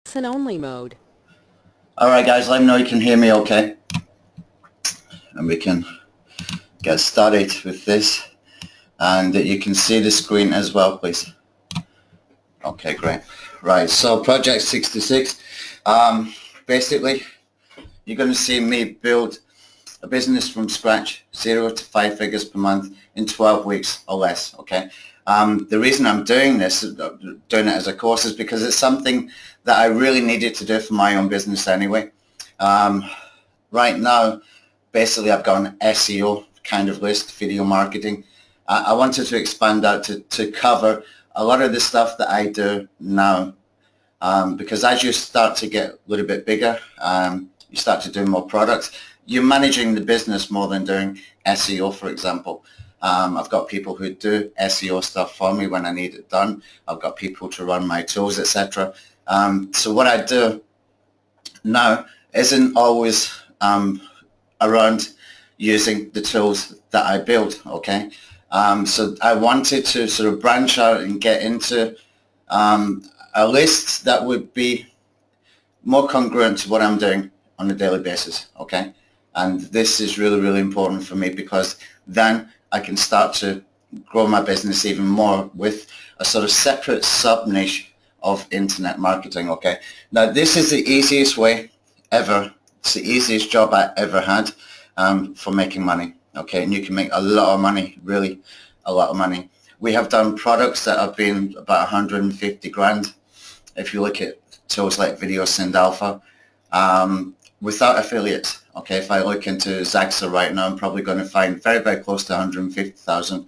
Listen only mode. Alright guys, let me know you can hear me okay. And we can get started with this. And you can see the screen as well, please. Okay, great. Right, so Project 66. Basically, you're going to see me build a business from scratch, 0 to 5 figures per month in 12 weeks or less, okay? The reason I'm doing this, doing it as a course, is because it's something that I really needed to do for my own business anyway. Right now, basically I've got an SEO kind of list, video marketing. I wanted to expand out to cover a lot of the stuff that I do now. Because as you start to get a little bit bigger, you start to do more products, you're managing the business more than doing SEO, for example. I've got people who do SEO stuff for me when I need it done. I've got people to run my tools, etc. So what I do now isn't always around using the tools that I build, okay? So I wanted to sort of branch out and get into a list that would be more congruent to what I'm doing on a daily basis, okay? And this is really, really important for me because then I can start to grow my business even more with a sort of separate sub-niche of internet marketing, okay? Now, this is the easiest way ever. It's the easiest job I ever had for making money, okay? And you can make a lot of money, really a lot of money. We have done products that have been about 150 grand. If you look at tools like Video Send Alpha, without affiliates, okay? If I look into Zaxa right now, I'm probably going to find very, very close to 150,000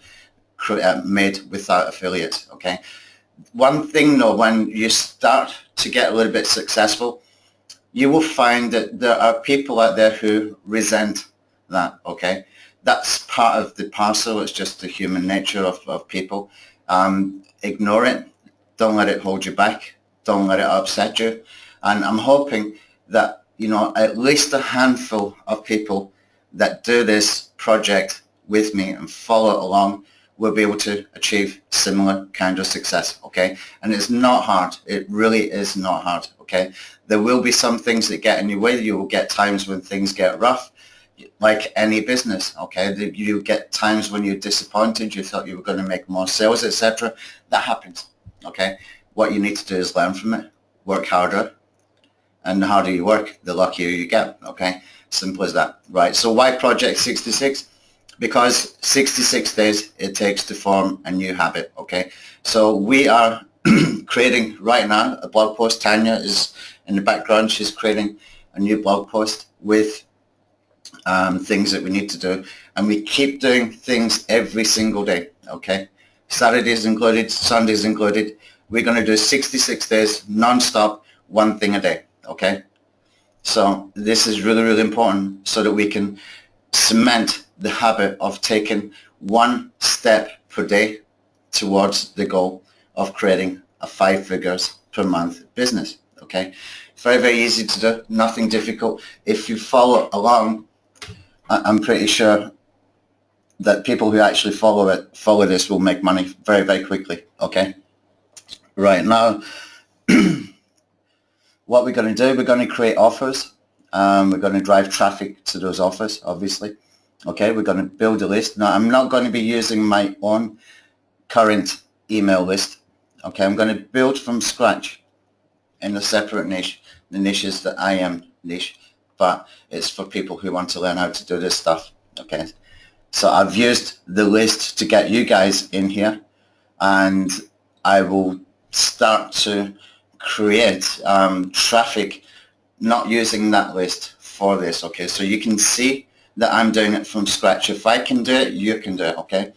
made without affiliates, okay? One thing though, when you start to get a little bit successful, you will find that there are people out there who resent that, okay? That's part of the parcel. It's just the human nature of people. Ignore it. Don't let it hold you back. Don't let it upset you. And I'm hoping that, you know, at least a handful of people that do this project with me and follow along will be able to achieve similar kind of success, okay? And it's not hard. It really is not hard, okay? There will be some things that get in your way. You will get times when things get rough, like any business, okay? You get times when you're disappointed, you thought you were going to make more sales, etc. That happens, okay? What you need to do is learn from it, work harder, and the harder you work, the luckier you get, okay? Simple as that, right? So why Project 66? Because 66 days it takes to form a new habit, okay? So we are creating right now a blog post. Tanya is in the background. She's creating a new blog post with things that we need to do. And we keep doing things every single day, okay? Saturdays included, Sundays included. We're going to do 66 days non-stop, one thing a day, okay? So this is really, really important so that we can cement the habit of taking one step per day towards the goal of creating a 5 figures per month business, okay? Very, very easy to do, nothing difficult. If you follow along, I'm pretty sure that people who actually follow this will make money very, very quickly, okay? Right now, what we're going to do, we're going to create offers. We're going to drive traffic to those offers, obviously. Okay, we're going to build a list. Now, I'm not going to be using my own current email list. Okay, I'm going to build from scratch in a separate niche. The niche is the I am niche, but it's for people who want to learn how to do this stuff. Okay, so I've used the list to get you guys in here, and I will start to create traffic not using that list for this, okay? So you can see that I'm doing it from scratch. If I can do it, you can do it, okay?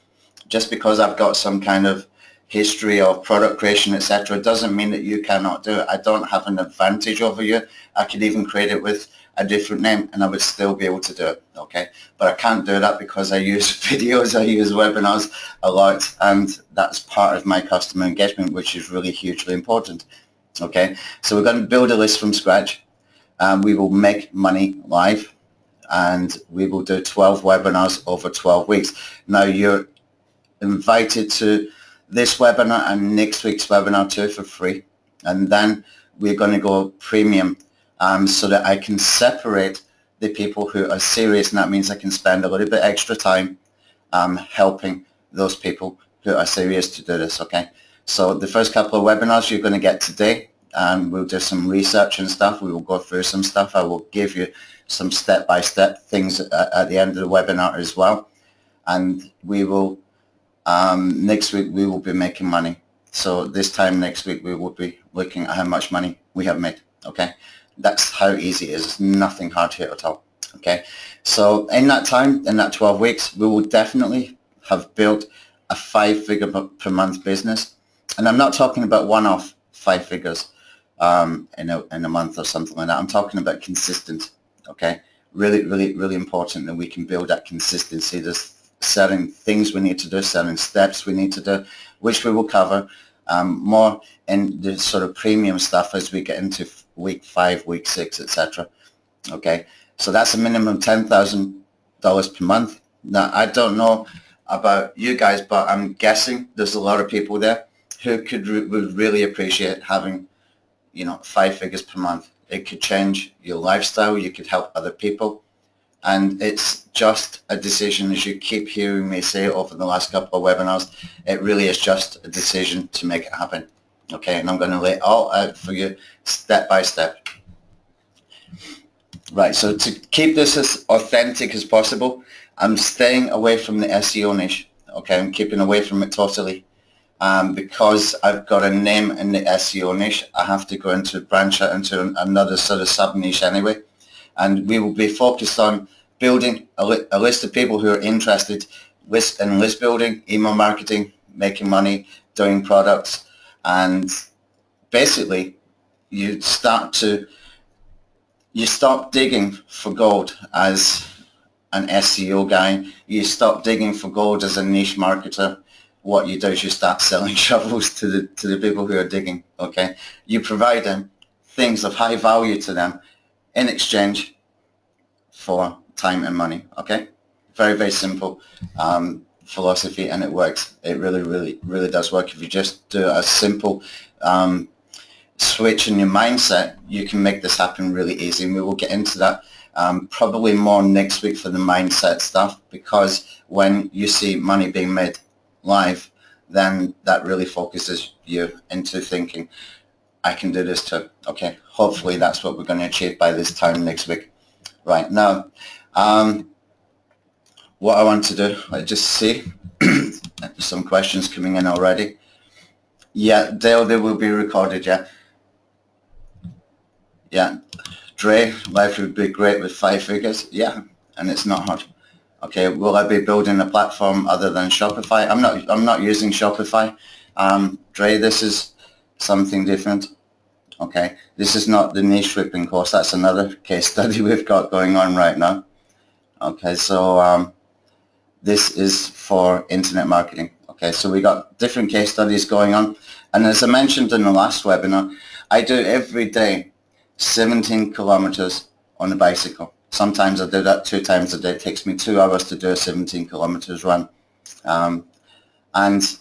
Just because I've got some kind of history of product creation, etc., doesn't mean that you cannot do it. I don't have an advantage over you. I could even create it with a different name and I would still be able to do it, okay? But I can't do that because I use videos, I use webinars a lot, and that's part of my customer engagement, which is really hugely important, okay? So we're going to build a list from scratch. We will make money live, and we will do 12 webinars over 12 weeks. Now, you're invited to this webinar and next week's webinar too for free. And then we're going to go premium, so that I can separate the people who are serious, and that means I can spend a little bit extra time helping those people who are serious to do this, okay? So the first couple of webinars you're going to get today, we'll do some research and stuff. We will go through some stuff. I will give you some step-by-step things at the end of the webinar as well. And we will, next week, we will be making money. So this time next week, we will be looking at how much money we have made, okay? That's how easy it is. It's nothing hard here at all, okay? So in that time, in that 12 weeks, we will definitely have built a 5-figure per month business. And I'm not talking about one-off 5 figures in a month or something like that. I'm talking about consistent, okay? Really important that we can build that consistency. There's certain things we need to do, certain steps we need to do, which we will cover more in the sort of premium stuff as we get into week 5, week 6, etc. Okay, so that's a minimum $10,000 per month. Now, I don't know about you guys, but I'm guessing there's a lot of people there who would really appreciate having, 5 figures per month. It could change your lifestyle. You could help other people. And it's just a decision, as you keep hearing me say over the last couple of webinars, it really is just a decision to make it happen. Okay, and I'm going to lay it all out for you step by step. Right, so to keep this as authentic as possible, I'm staying away from the SEO niche. Okay, I'm keeping away from it totally. Because I've got a name in the SEO niche, I have to branch out into another sort of sub-niche anyway. And we will be focused on building a list of people who are interested in list building, email marketing, making money, doing products. And basically, you stop digging for gold as an SEO guy. You stop digging for gold as a niche marketer. What you do is you start selling shovels to the people who are digging, okay? You provide them things of high value to them in exchange for time and money, okay? Very simple philosophy, and it works. It really does work. If you just do a simple switch in your mindset, you can make this happen really easy, and we will get into that probably more next week for the mindset stuff, because when you see money being made live, then that really focuses you into thinking, I can do this too. Okay, hopefully that's what we're going to achieve by this time next week. Right, now, what I want to do, I just see some questions coming in already. Yeah, they will be recorded, yeah. Yeah, Dre, life would be great with 5 figures. Yeah, and it's not hard. Okay, will I be building a platform other than Shopify? I'm not using Shopify. Dre, this is something different. Okay, this is not the niche ripping course. That's another case study we've got going on right now. Okay, so this is for internet marketing. Okay, so we got different case studies going on. And as I mentioned in the last webinar, I do every day 17 kilometers on a bicycle. Sometimes I do that 2 times a day. It takes me 2 hours to do a 17 kilometers run. And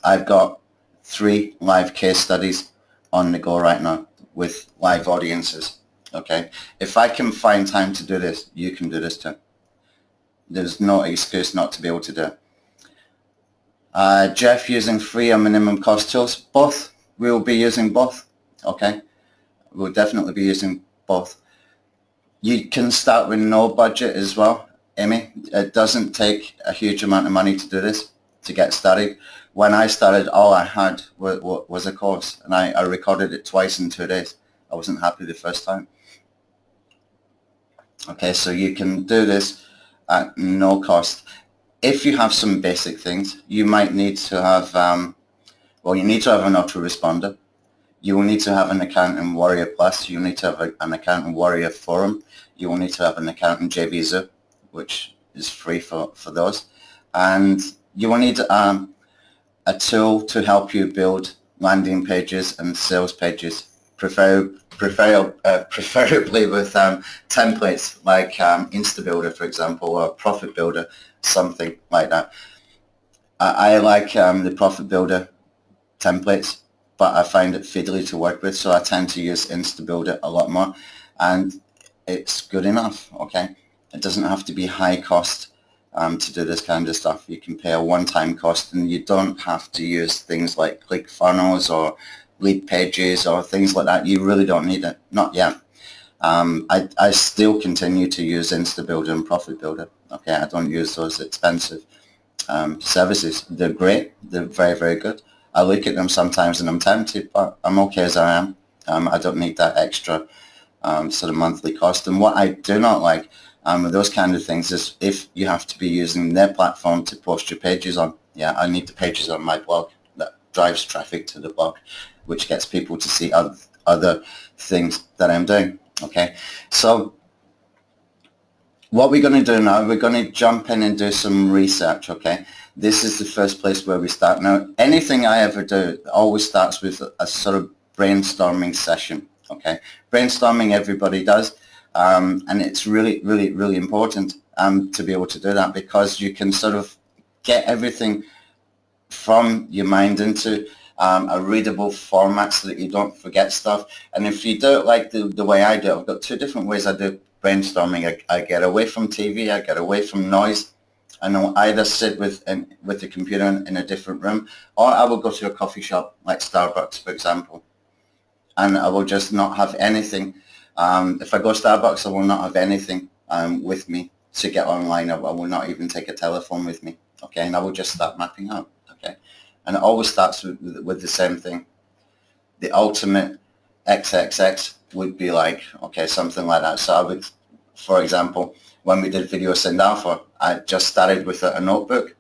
I've got 3 live case studies on the go right now with live audiences. Okay, if I can find time to do this, you can do this too. There's no excuse not to be able to do it. Jeff, using free or minimum cost tools? Both. We will be using both. Okay, we'll definitely be using both. You can start with no budget as well, Amy. It doesn't take a huge amount of money to do this, to get started. When I started, all I had was a course, and I recorded it twice in 2 days. I wasn't happy the first time. Okay, so you can do this at no cost. If you have some basic things, you might need to have, you need to have an autoresponder. You will need to have an account in Warrior Plus. You need to have an account in Warrior Forum. You will need to have an account in JVZoo, which is free for those. And you will need a tool to help you build landing pages and sales pages, preferably with templates like InstaBuilder, for example, or Profit Builder, something like that. I like the Profit Builder templates, but I find it fiddly to work with, so I tend to use InstaBuilder a lot more, and it's good enough, okay? It doesn't have to be high cost to do this kind of stuff. You can pay a one-time cost, and you don't have to use things like ClickFunnels or lead pages or things like that. You really don't need it, not yet. I still continue to use InstaBuilder and Profit Builder, okay? I don't use those expensive services. They're great. They're very, very good. I look at them sometimes and I'm tempted, but I'm okay as I am. I don't need that extra sort of monthly cost. And what I do not like with those kind of things is if you have to be using their platform to post your pages on. Yeah, I need the pages on my blog. That drives traffic to the blog, which gets people to see other things that I'm doing. Okay, so what we're going to do now, we're going to jump in and do some research, okay? This is the first place where we start. Now, anything I ever do always starts with a sort of brainstorming session, okay? Brainstorming everybody does, and it's really, really, really important to be able to do that, because you can sort of get everything from your mind into a readable format so that you don't forget stuff. And if you do it like the way I do it, I've got two different ways I do brainstorming. I get away from TV, I get away from noise, and I'll either sit with the computer in a different room, or I will go to a coffee shop like Starbucks, for example, and I will just not have anything. If I go to Starbucks, I will not have anything with me to get online. I will not even take a telephone with me, okay? And I will just start mapping out, okay? And it always starts with the same thing. The ultimate XXX would be like, okay, something like that. So I would, for example, when we did Video Send Alpha, I just started with a notebook,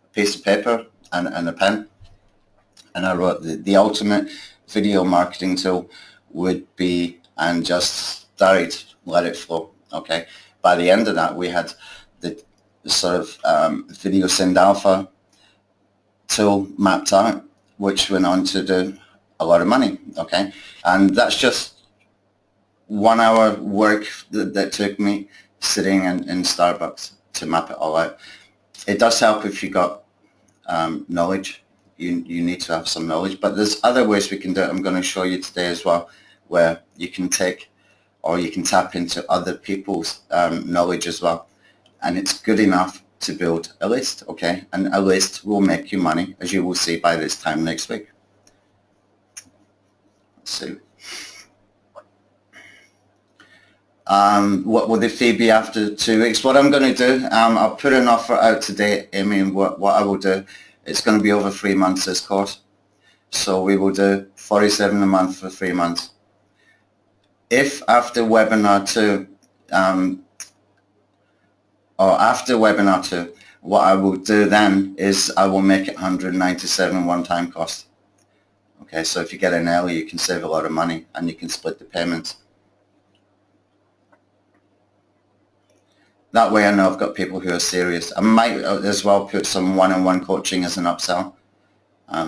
a piece of paper, and a pen. And I wrote the ultimate video marketing tool would be, and just started, let it flow, okay? By the end of that, we had the sort of Video Send Alpha tool mapped out, which went on to do a lot of money, okay? And that's just 1 hour work that took me sitting in Starbucks to map it all out. It does help if you got knowledge. You need to have some knowledge, but there's other ways we can do it. I'm going to show you today as well, where you can take, or you can tap into other people's knowledge as well. And it's good enough to build a list, okay? And a list will make you money, as you will see by this time next week. Let's see. What will the fee be after 2 weeks? What I'm going to do, I'll put an offer out today, Amy, and what I will do, it's going to be over 3 months, this course. So we will do $47 a month for 3 months. If after webinar 2, or after webinar 2, what I will do then is I will make it $197 one-time cost. Okay, so if you get in early, you can save a lot of money and you can split the payments. That way I know I've got people who are serious. I might as well put some one-on-one coaching as an upsell,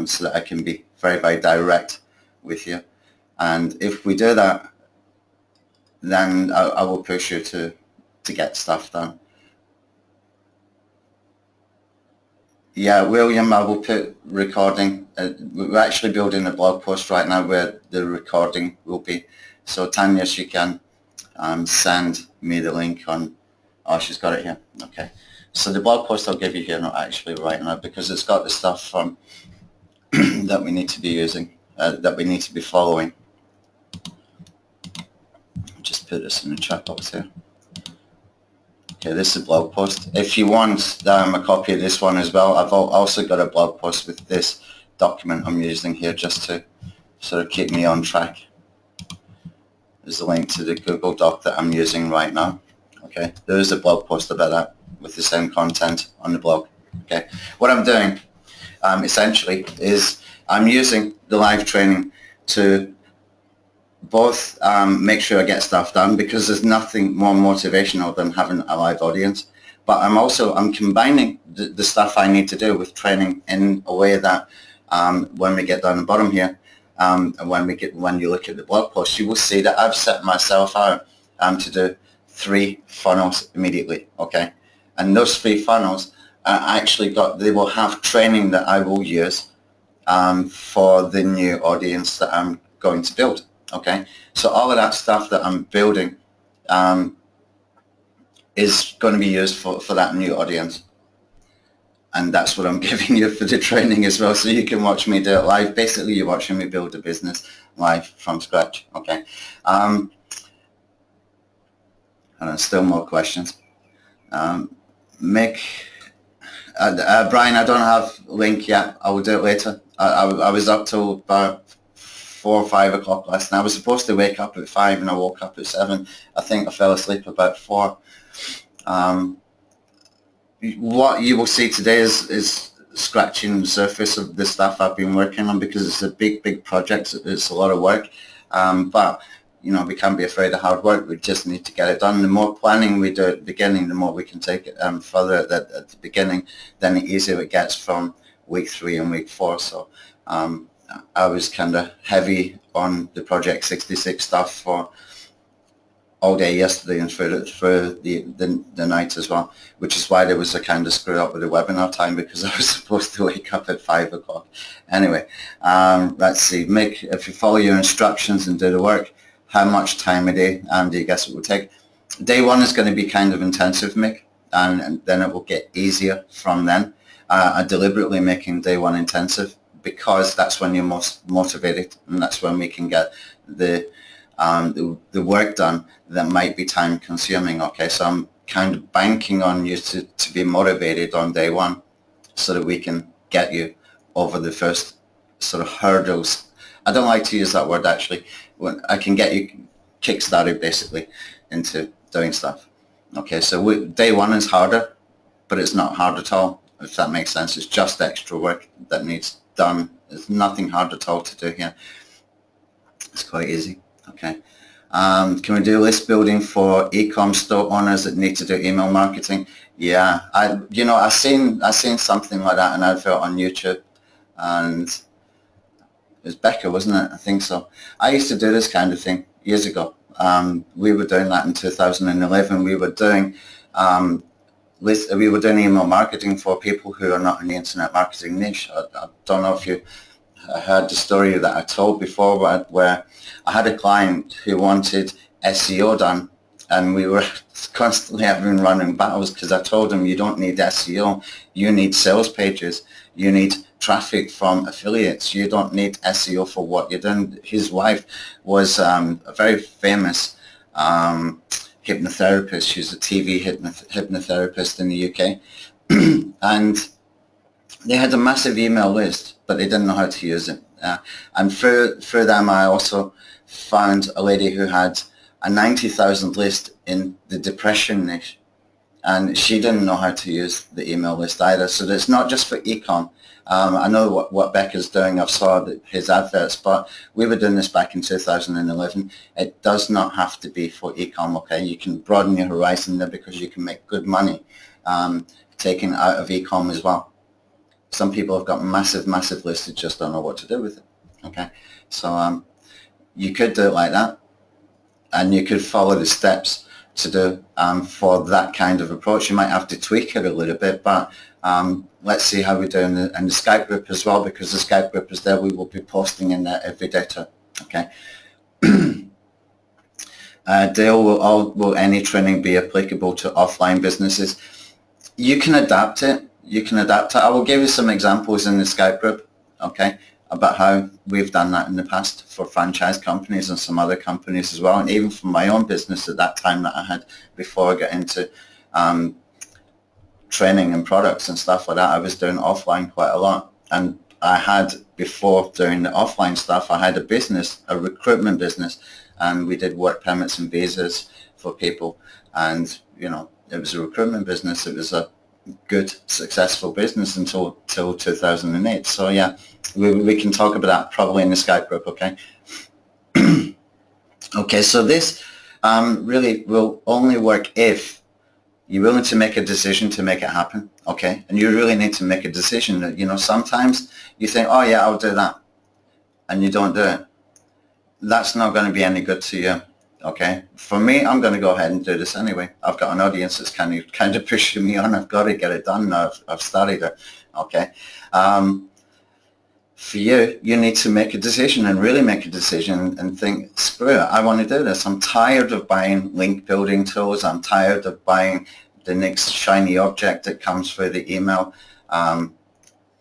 so that I can be very, very direct with you. And if we do that, then I will push you to get stuff done. Yeah, William, I will put recording. We're actually building a blog post right now where the recording will be. So Tanya, she can send me the link on. Oh, she's got it here. Okay. So the blog post I'll give you here, not actually right now, because it's got the stuff from that we need to be using, that we need to be following. Just put this in the chat box here. Okay, this is a blog post. If you want a copy of this one as well, I've also got a blog post with this document I'm using here just to sort of keep me on track. There's a link to the Google Doc that I'm using right now. Okay, there is a blog post about that with the same content on the blog. Okay, what I'm doing essentially is I'm using the live training to both make sure I get stuff done, because there's nothing more motivational than having a live audience. But I'm combining the stuff I need to do with training in a way that when we get down the bottom here, and when you look at the blog post, you will see that I've set myself out to do 3 funnels immediately. Okay, and those 3 funnels actually they will have training that I will use for the new audience that I'm going to build. Okay, so all of that stuff that I'm building is going to be used for that new audience. And that's what I'm giving you for the training as well, so you can watch me do it live. Basically, you're watching me build a business live from scratch, okay? And there's still more questions. Mick, Brian, I don't have a link yet. I will do it later. I was up till about 4 or 5 o'clock last night. I was supposed to wake up at 5 and I woke up at 7. I think I fell asleep about 4. What you will see today is scratching the surface of the stuff I've been working on, because it's a big project. It's a lot of work, but you know, we can't be afraid of hard work. We just need to get it done. The more planning we do at the beginning, the more we can take it further at the beginning, then the easier it gets from week 3 and week 4. So I was kind of heavy on the Project 66 stuff for all day yesterday and through the night as well, which is why there was a kind of screw up with the webinar time, because I was supposed to wake up at 5 o'clock. Anyway, let's see. Mick, if you follow your instructions and do the work, how much time a day do you guess it will take? Day 1 is going to be kind of intensive, Mick, and then it will get easier from then. I'm deliberately making day 1 intensive because that's when you're most motivated, and that's when we can get the work done that might be time consuming. Okay, so I'm kind of banking on you to be motivated on day 1 so that we can get you over the first sort of hurdles. I don't like to use that word actually. When I can get you kick-started basically into doing stuff. Okay, so day 1 is harder, but it's not hard at all, if that makes sense. It's just extra work that needs done. There's nothing hard at all to do here. It's quite easy. Okay. Can we do list building for e-com store owners that need to do email marketing? Yeah, I seen something like that, an advert on YouTube, and it was Becca, wasn't it? I think so. I used to do this kind of thing years ago. We were doing that in 2011. We were doing email marketing for people who are not in the internet marketing niche. I don't know if you heard the story that I told before, where I had a client who wanted SEO done, and we were constantly having running battles, because I told him, you don't need SEO, you need sales pages, you need traffic from affiliates, you don't need SEO for what you're doing. His wife was a very famous hypnotherapist. She's a TV hypnotherapist in the UK, and they had a massive email list, but they didn't know how to use it. And through them, I also found a lady who had a 90,000 list in the depression niche, and she didn't know how to use the email list either. So it's not just for e-com. I know what Becca's doing. I've saw his adverts, but we were doing this back in 2011. It does not have to be for e-com, okay? You can broaden your horizon there, because you can make good money taking it out of e-com as well. Some people have got massive lists that just don't know what to do with it, okay? So you could do it like that, and you could follow the steps to do for that kind of approach. You might have to tweak it a little bit, but let's see how we do in the Skype group as well, because the Skype group is there. We will be posting in there every day too, okay? Dale, will any training be applicable to offline businesses? You can adapt it. You can adapt it. I will give you some examples in the Skype group, okay, about how we've done that in the past for franchise companies and some other companies as well, and even for my own business at that time that I had before I got into training and products and stuff like that. I was doing offline quite a lot, and I had, before doing the offline stuff, I had a business, a recruitment business, and we did work permits and visas for people, and you know, it was a recruitment business. It was a good, successful business until 2008. So yeah, we can talk about that probably in the Skype group, okay? Okay, so this really will only work if you're willing to make a decision to make it happen, okay? And you really need to make a decision. That, you know, sometimes you think, oh yeah, I'll do that, and you don't do it. That's not going to be any good to you. Okay, for me, I'm going to go ahead and do this anyway. I've got an audience that's kind of pushing me on. I've got to get it done now. I've started it. Okay, for you, you need to make a decision and really make a decision and think, screw it, I want to do this. I'm tired of buying link building tools. I'm tired of buying the next shiny object that comes through the email.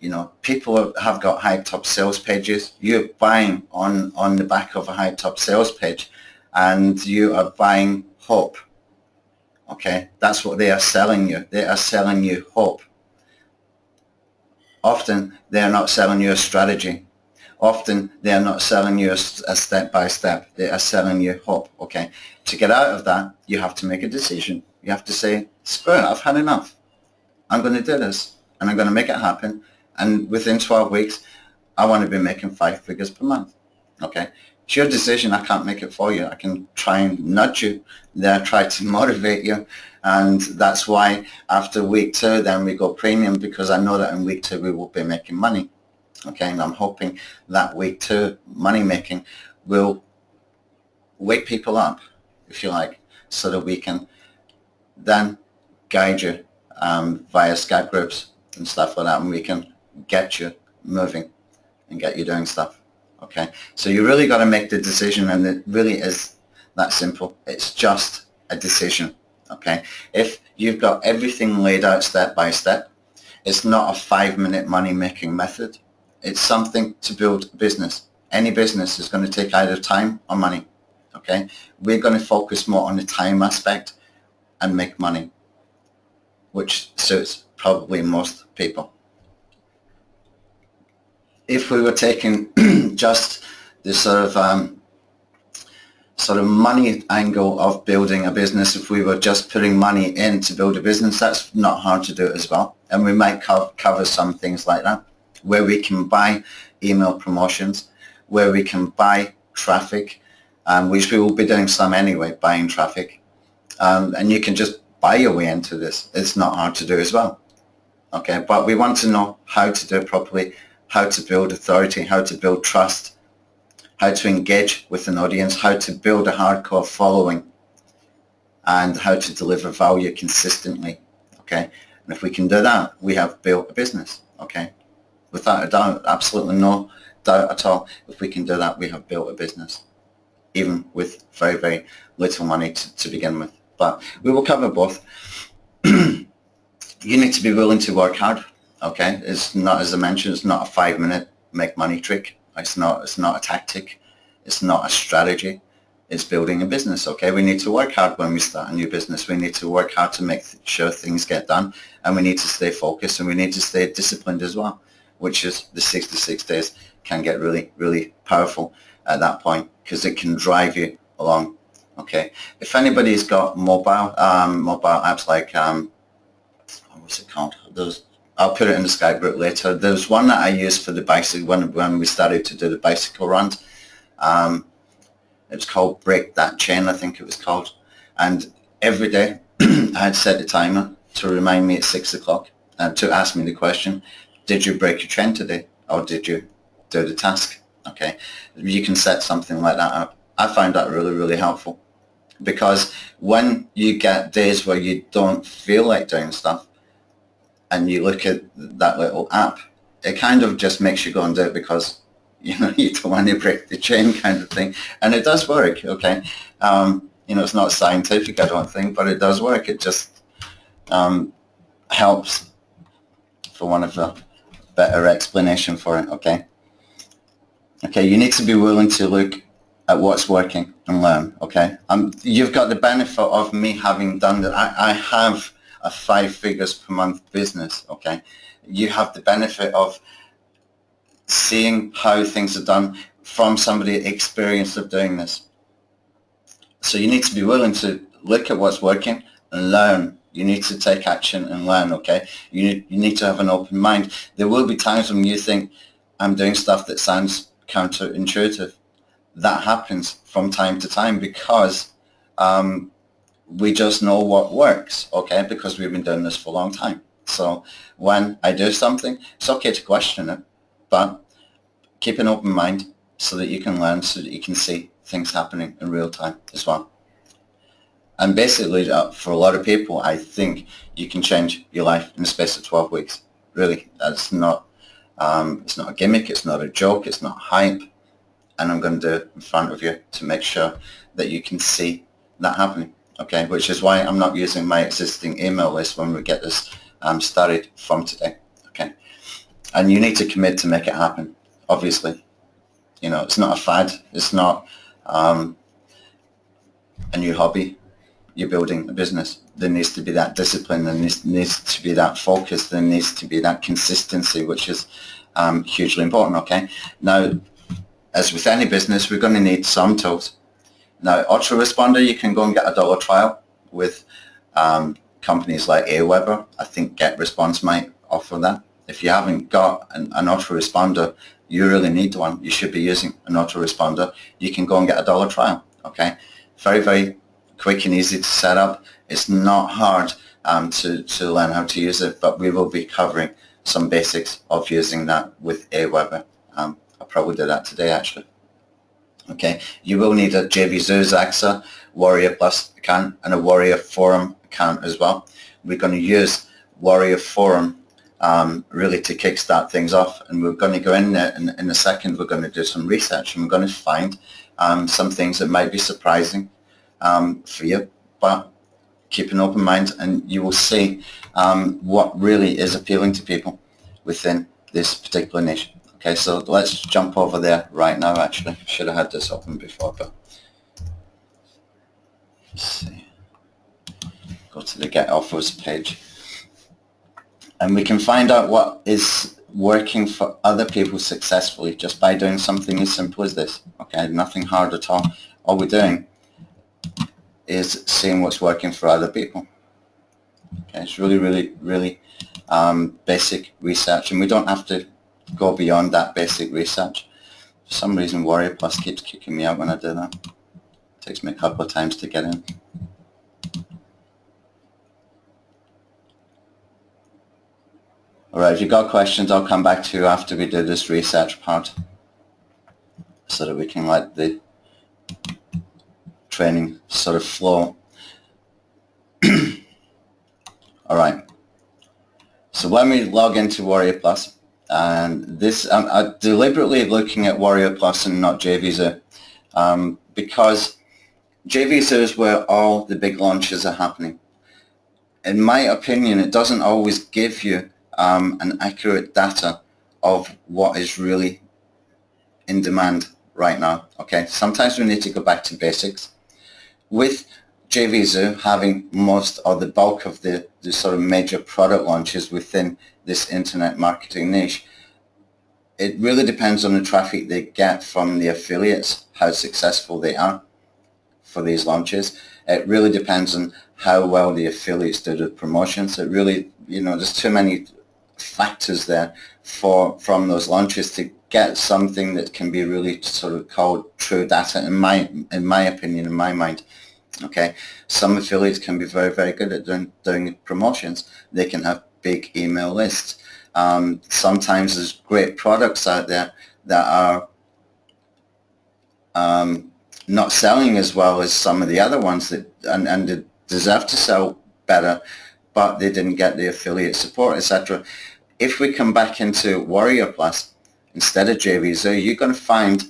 You know, people have got hyped up sales pages. You're buying on the back of a hyped up sales page, and you are buying hope. Okay, that's what they are selling you. They are selling you hope. Often they are not selling you a strategy. Often they are not selling you a step-by-step. They are selling you hope. Okay, to get out of that, you have to make a decision. You have to say, screw it, I've had enough. I'm going to do this, and I'm going to make it happen. And within 12 weeks, I want to be making 5 figures per month. Okay, it's your decision. I can't make it for you. I can try and nudge you there, try to motivate you. And that's why after week 2, then we go premium, because I know that in week 2 we will be making money. Okay, and I'm hoping that week 2 money making will wake people up, if you like, so that we can then guide you via Skype groups and stuff like that, and we can get you moving and get you doing stuff. Okay, so you really got to make the decision, and it really is that simple. It's just a decision. Okay, if you've got everything laid out step by step, it's not a 5-minute money making method. It's something to build a business. Any business is going to take either time or money. Okay, we're going to focus more on the time aspect and make money, which suits probably most people. If we were taking just the sort of money angle of building a business, if we were just putting money in to build a business, that's not hard to do as well. And we might cover some things like that, where we can buy email promotions, where we can buy traffic, which we will be doing some anyway, buying traffic. And you can just buy your way into this. It's not hard to do as well. Okay, but we want to know how to do it properly, how to build authority, how to build trust, how to engage with an audience, how to build a hardcore following, and how to deliver value consistently. Okay, and if we can do that, we have built a business. Okay, without a doubt, absolutely no doubt at all. If we can do that, we have built a business, even with very, very little money to begin with. But we will cover both. You need to be willing to work hard. Okay, it's not, as I mentioned, it's not a 5-minute make money trick. It's not a tactic. It's not a strategy. It's building a business. Okay, we need to work hard when we start a new business. We need to work hard to make sure things get done, and we need to stay focused, and we need to stay disciplined as well, which is the 66 days can get really, really powerful at that point, because it can drive you along. Okay, if anybody's got mobile apps like what's it called? I'll put it in the Skype group later. There's one that I use for the bicycle when we started to do the bicycle runs. It was called Break That Chain, I think it was called. And every day I had set a timer to remind me at 6 o'clock to ask me the question, did you break your chain today, or did you do the task? Okay, you can set something like that up. I find that really, really helpful, because when you get days where you don't feel like doing stuff, and you look at that little app, it kind of just makes you go and do it because, you know, you don't want to break the chain kind of thing. And it does work, okay? You know, it's not scientific, I don't think, but it does work. It just helps, for one of a better explanation for it, okay? Okay, you need to be willing to look at what's working and learn, okay? You've got the benefit of me having done that. I have a 5 figures per month business, okay? You have the benefit of seeing how things are done from somebody experienced of doing this. So you need to be willing to look at what's working and learn. You need to take action and learn, okay? You need to have an open mind. There will be times when you think, I'm doing stuff that sounds counterintuitive. That happens from time to time because we just know what works, okay, because we've been doing this for a long time. So when I do something, it's okay to question it, but keep an open mind so that you can learn, so that you can see things happening in real time as well. And basically, for a lot of people, I think you can change your life in the space of 12 weeks. Really, that's not It's not a gimmick, it's not a joke, it's not hype, and I'm going to do it in front of you to make sure that you can see that happening. Okay, which is why I'm not using my existing email list when we get this started from today. Okay, and you need to commit to make it happen. Obviously, you know, it's not a fad. It's not a new hobby. You're building a business. There needs to be that discipline. There needs to be that focus. There needs to be that consistency, which is hugely important. Okay, now, as with any business, we're going to need some tools. Now, autoresponder, you can go and get a $1 trial with companies like Aweber. I think GetResponse might offer that. If you haven't got an autoresponder, you really need one. You should be using an autoresponder. You can go and get a $1 trial. Okay, very, very quick and easy to set up. It's not hard to learn how to use it, but we will be covering some basics of using that with Aweber. I'll probably do that today, actually. Okay, you will need a JVZoo, Zaxa, Warrior Plus account and a Warrior Forum account as well. We're going to use Warrior Forum really to kickstart things off, and we're going to go in there in a second. We're going to do some research, and we're going to find some things that might be surprising for you, but keep an open mind, and you will see what really is appealing to people within this particular niche. Okay, so let's jump over there right now. Actually, should have had this open before, but let's see. Go to the Get Offers page, and we can find out what is working for other people successfully just by doing something as simple as this. Okay, nothing hard at all. All we're doing is seeing what's working for other people. Okay, it's really, really, really basic research, and we don't have to go beyond that basic research. For some reason, Warrior Plus keeps kicking me out when I do that. It takes me a couple of times to get in. All right, if you've got questions, I'll come back to you after we do this research part so that we can let the training sort of flow. All right, so when we log into Warrior Plus, and this, I'm deliberately looking at Warrior Plus and not JVZoo, because JVZoo is where all the big launches are happening. In my opinion, it doesn't always give you an accurate data of what is really in demand right now. Okay, sometimes we need to go back to basics. With JVZoo having most or the bulk of the sort of major product launches within this internet marketing niche, it really depends on the traffic they get from the affiliates, how successful they are for these launches. It really depends on how well the affiliates do the promotions. It really, you know, there's too many factors there from those launches to get something that can be really sort of called true data in my opinion, in my mind. Okay, some affiliates can be very, very good at doing promotions. They can have big email lists. Sometimes there's great products out there that are not selling as well as some of the other ones that and they deserve to sell better, but they didn't get the affiliate support, etc. If we come back into Warrior Plus instead of JVZoo, you're going to find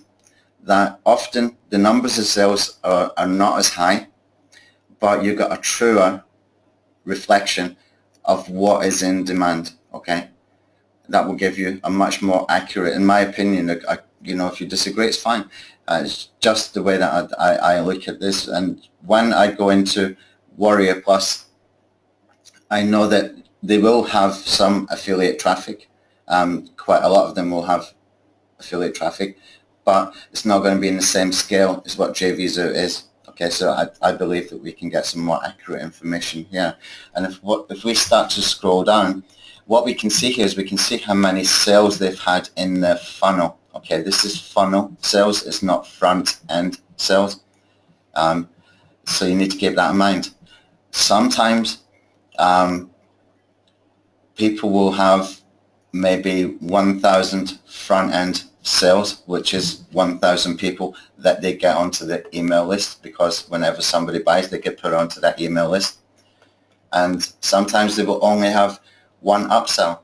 that often the numbers of sales are not as high, but you've got a truer reflection of what is in demand. Okay, that will give you a much more accurate, in my opinion. You know, if you disagree, it's fine. It's just the way that I look at this. And when I go into Warrior Plus, I know that they will have some affiliate traffic. Quite a lot of them will have affiliate traffic, but it's not going to be in the same scale as what JVZoo is. Okay, so I believe that we can get some more accurate information here. And if we start to scroll down, what we can see here is we can see how many sales they've had in their funnel. Okay, this is funnel sales. It's not front end sales. So you need to keep that in mind. Sometimes people will have maybe 1,000 front end sales, which is 1,000 people that they get onto the email list, because whenever somebody buys, they get put onto that email list. And sometimes they will only have one upsell.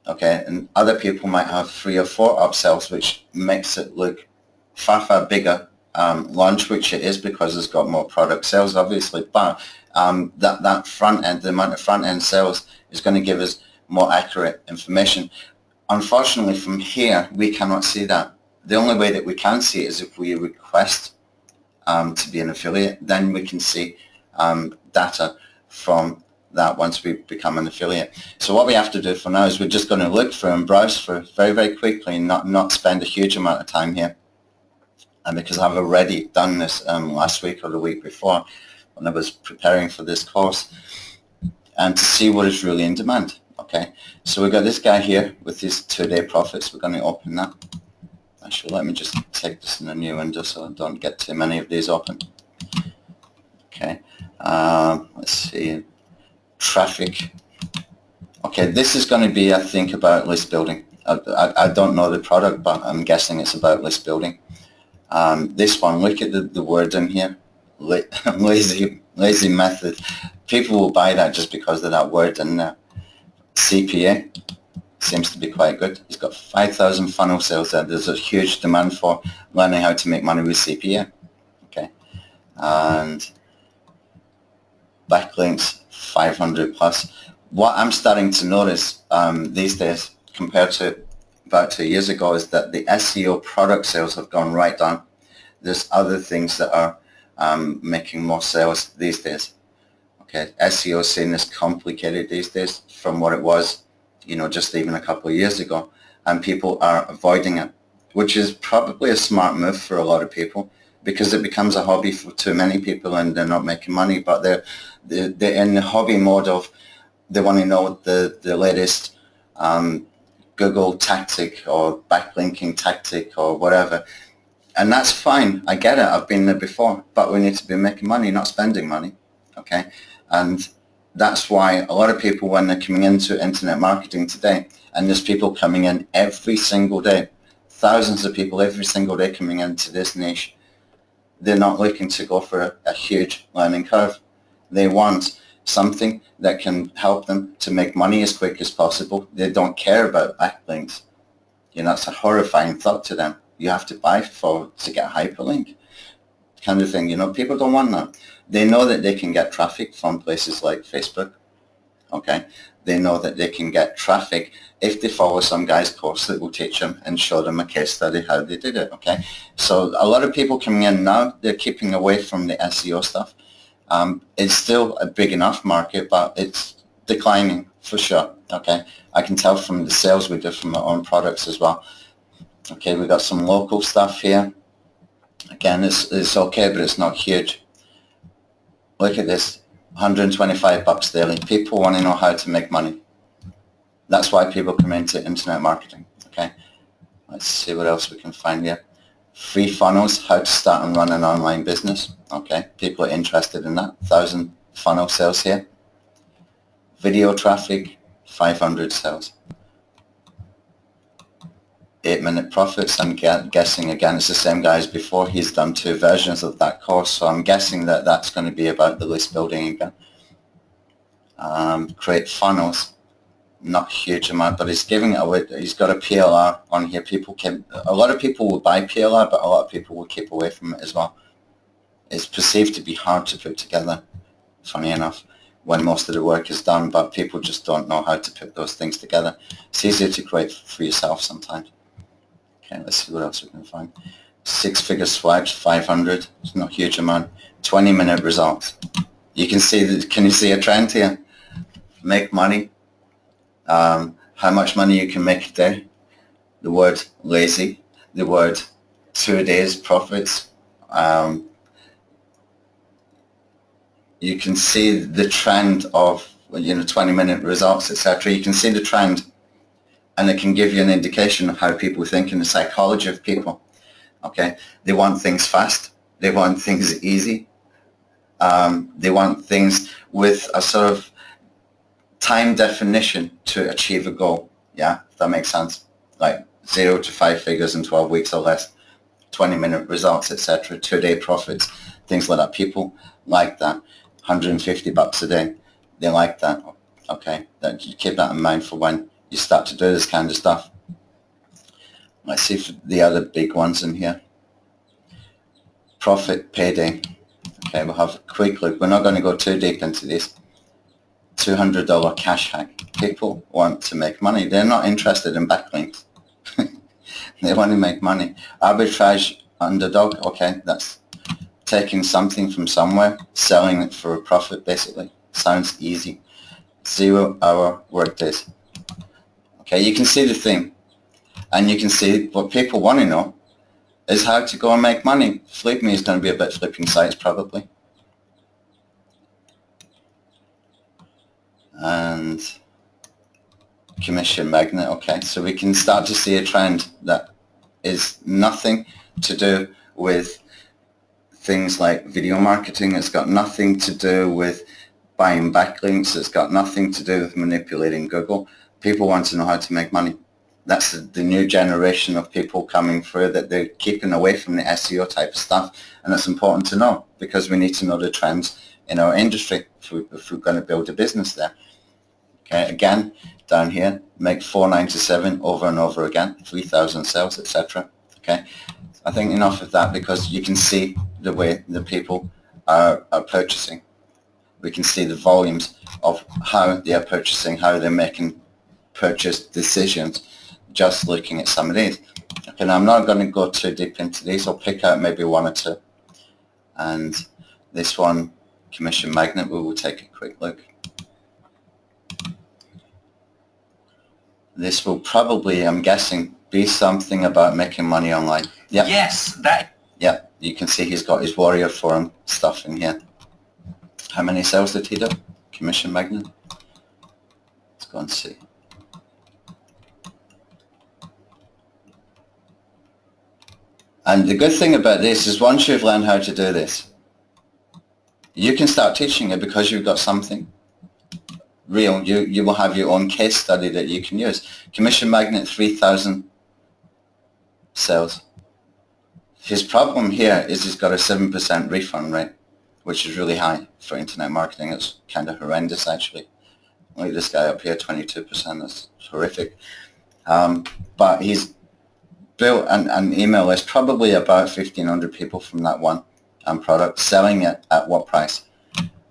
okay, and other people might have 3 or 4 upsells, which makes it look far, far bigger launch, which it is because it's got more product sales, obviously, but that front end, the amount of front end sales is going to give us more accurate information. Unfortunately, from here, we cannot see that. The only way that we can see it is if we request to be an affiliate. Then we can see data from that once we become an affiliate. So what we have to do for now is we're just going to look through and browse through very, very quickly and not spend a huge amount of time here. And because I've already done this last week or the week before when I was preparing for this course, and to see what is really in demand. Okay, so we've got this guy here with his 2-day profits. We're going to open that. Actually, let me just take this in a new window so I don't get too many of these open. Okay, let's see, traffic. Okay, this is going to be, I think, about list building. I don't know the product, but I'm guessing it's about list building. This one, look at the word in here, lazy method. People will buy that just because of that word in there. CPA seems to be quite good. He's got 5,000 funnel sales there. There's a huge demand for learning how to make money with CPA. Okay, and backlinks 500 plus. What I'm starting to notice these days compared to about 2 years ago is that the SEO product sales have gone right down. There's other things that are making more sales these days. Okay, SEO is seen as complicated these days from what it was, just even a couple of years ago, and people are avoiding it, which is probably a smart move for a lot of people because it becomes a hobby for too many people and they're not making money, but they're in the hobby mode of they want to know the latest Google tactic or backlinking tactic or whatever. And that's fine. I get it. I've been there before. But we need to be making money, not spending money. Okay? And that's why a lot of people, when they're coming into internet marketing today, and there's people coming in every single day, thousands of people every single day coming into this niche, they're not looking to go for a huge learning curve. They want something that can help them to make money as quick as possible. They don't care about backlinks. That's a horrifying thought to them. You have to buy to get a hyperlink kind of thing. People don't want that. They know that they can get traffic from places like Facebook. Okay, they know that they can get traffic if they follow some guy's course that will teach them and show them a case study how they did it. Okay, so a lot of people coming in now, they're keeping away from the SEO stuff. It's still a big enough market, but it's declining for sure. Okay, I can tell from the sales we do from our own products as well. Okay, we got some local stuff here. Again, it's okay, but it's not huge. Look at this, 125 bucks daily. People want to know how to make money. That's why people come into internet marketing. Okay, let's see what else we can find here. Free funnels, how to start and run an online business. Okay, people are interested in that. 1,000 funnel sales here. Video traffic, 500 sales. 8-minute profits. I'm guessing again it's the same guy as before. He's done 2 versions of that course, so I'm guessing that that's going to be about the list building again. Create funnels, not a huge amount, but he's giving it away. He's got a PLR on here. A lot of people will buy PLR, but a lot of people will keep away from it as well. It's perceived to be hard to put together, funny enough, when most of the work is done, but people just don't know how to put those things together. It's easier to create for yourself sometimes. Okay, let's see what else we can find. 6-figure swipes, 500. It's not a huge amount. 20-minute results. You can see can you see a trend here? Make money. How much money you can make a day. The word lazy. The word 2 days profits. You can see the trend of 20-minute results, etc. You can see the trend. And it can give you an indication of how people think and the psychology of people. Okay, they want things fast. They want things easy. They want things with a sort of time definition to achieve a goal. Yeah, if that makes sense. Like 0 to 5 figures in 12 weeks or less, 20-minute results, etc. 2-day profits, things like that. People like that. 150 bucks a day. They like that. Okay, you keep that in mind for when you start to do this kind of stuff. Let's see if the other big ones in here. Profit payday. Okay, we'll have a quick look. We're not going to go too deep into this. $200 cash hack. People want to make money. They're not interested in backlinks. They want to make money. Arbitrage underdog. Okay, that's taking something from somewhere, selling it for a profit, basically. Sounds easy. 0-hour workdays. Okay, you can see the theme. And you can see what people want to know is how to go and make money. Flip Me is going to be about flipping sites, probably. And commission magnet. Okay, so we can start to see a trend that is nothing to do with things like video marketing. It's got nothing to do with buying backlinks. It's got nothing to do with manipulating Google. People want to know how to make money. That's the new generation of people coming through, that they're keeping away from the SEO type of stuff. And it's important to know, because we need to know the trends in our industry if we're going to build a business there. Okay, again, down here, make $497 over and over again, 3,000 sales, etc. Okay, I think enough of that, because you can see the way the people are purchasing. We can see the volumes of how they are purchasing, how they're making purchase decisions, just looking at some of these. Okay, now I'm not going to go too deep into these. I'll pick out maybe one or two. And this one, commission magnet, we will take a quick look. This will probably, I'm guessing, be something about making money online. Yeah. Yes, that. Yeah, you can see he's got his Warrior Forum stuff in here. How many sales did he do? Commission magnet. Let's go and see. And the good thing about this is once you've learned how to do this, you can start teaching it, because you've got something real. You will have your own case study that you can use. Commission magnet, 3,000 sales. His problem here is he's got a 7% refund rate, which is really high for internet marketing. It's kind of horrendous, actually. Look at this guy up here, 22%. That's horrific. But he's built an email list, probably about 1,500 people from that one product, selling it at what price?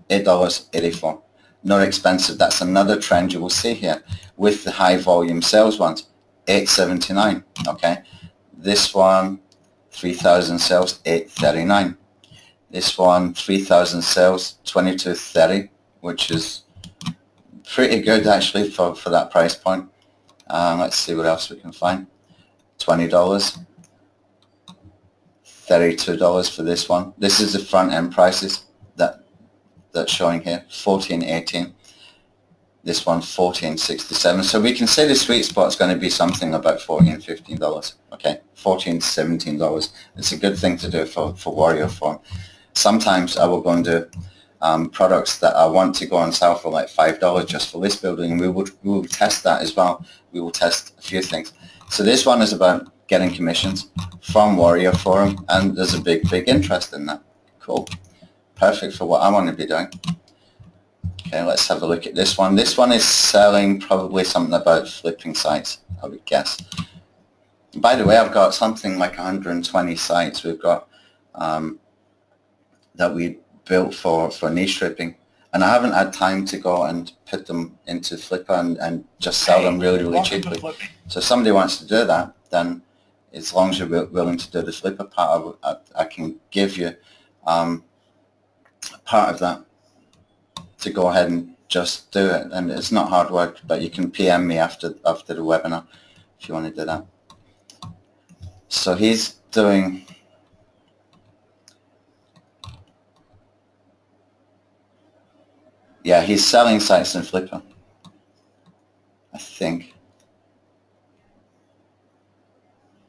$8.84. Not expensive. That's another trend you will see here with the high volume sales ones. $8.79. Okay, this one, 3,000 sales, $8.39. This one, 3,000 sales, $22.30, which is pretty good actually for that price point. Let's see what else we can find. $20, $32 for this one. This is the front end prices that's showing here. $14.18. This one, $14.67. So we can say the sweet spot is going to be something about $14, $15. Okay, $14, $17. It's a good thing to do for Warrior Forum. Sometimes I will go and do products that I want to go and sell for like $5 just for list building. We will test that as well. We will test a few things. So this one is about getting commissions from Warrior Forum, and there's a big interest in that. Cool. Perfect for what I want to be doing. Okay, let's have a look at this one. This one is selling probably something about flipping sites, I would guess. By the way, I've got something like 120 sites we've got that we built for niche stripping, and I haven't had time to go and put them into Flipper and just sell them really cheaply. So if somebody wants to do that, then as long as you're willing to do the Flipper part, I can give you part of that to go ahead and just do it. And it's not hard work, but you can PM me after the webinar if you want to do that. So he's doing, yeah, he's selling sites in Flipper, I think.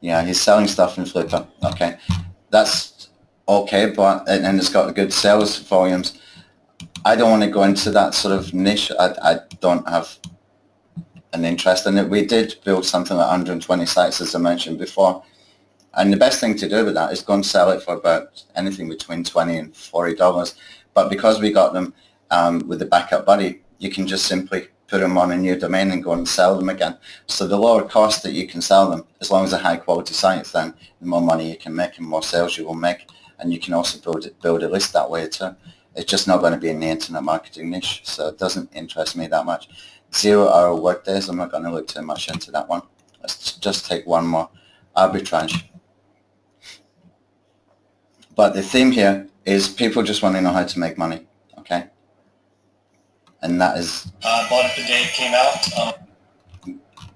Yeah, he's selling stuff in Flipper. Okay, that's okay, but and it's got good sales volumes. I don't want to go into that sort of niche. I don't have an interest in it. We did build something like 120 sites, as I mentioned before, and the best thing to do with that is go and sell it for about anything between $20 and $40. But because we got them with the backup buddy, you can just simply put them on a new domain and go and sell them again. So the lower cost that you can sell them, as long as they're high quality sites, then the more money you can make and more sales you will make. And you can also build a list that way too. It's just not going to be in the internet marketing niche, so it doesn't interest me that much. 0 hour workdays, I'm not going to look too much into that one. Let's just take one more. Arbitrage. But the theme here is people just want to know how to make money, okay? And that is bought it the day it came out.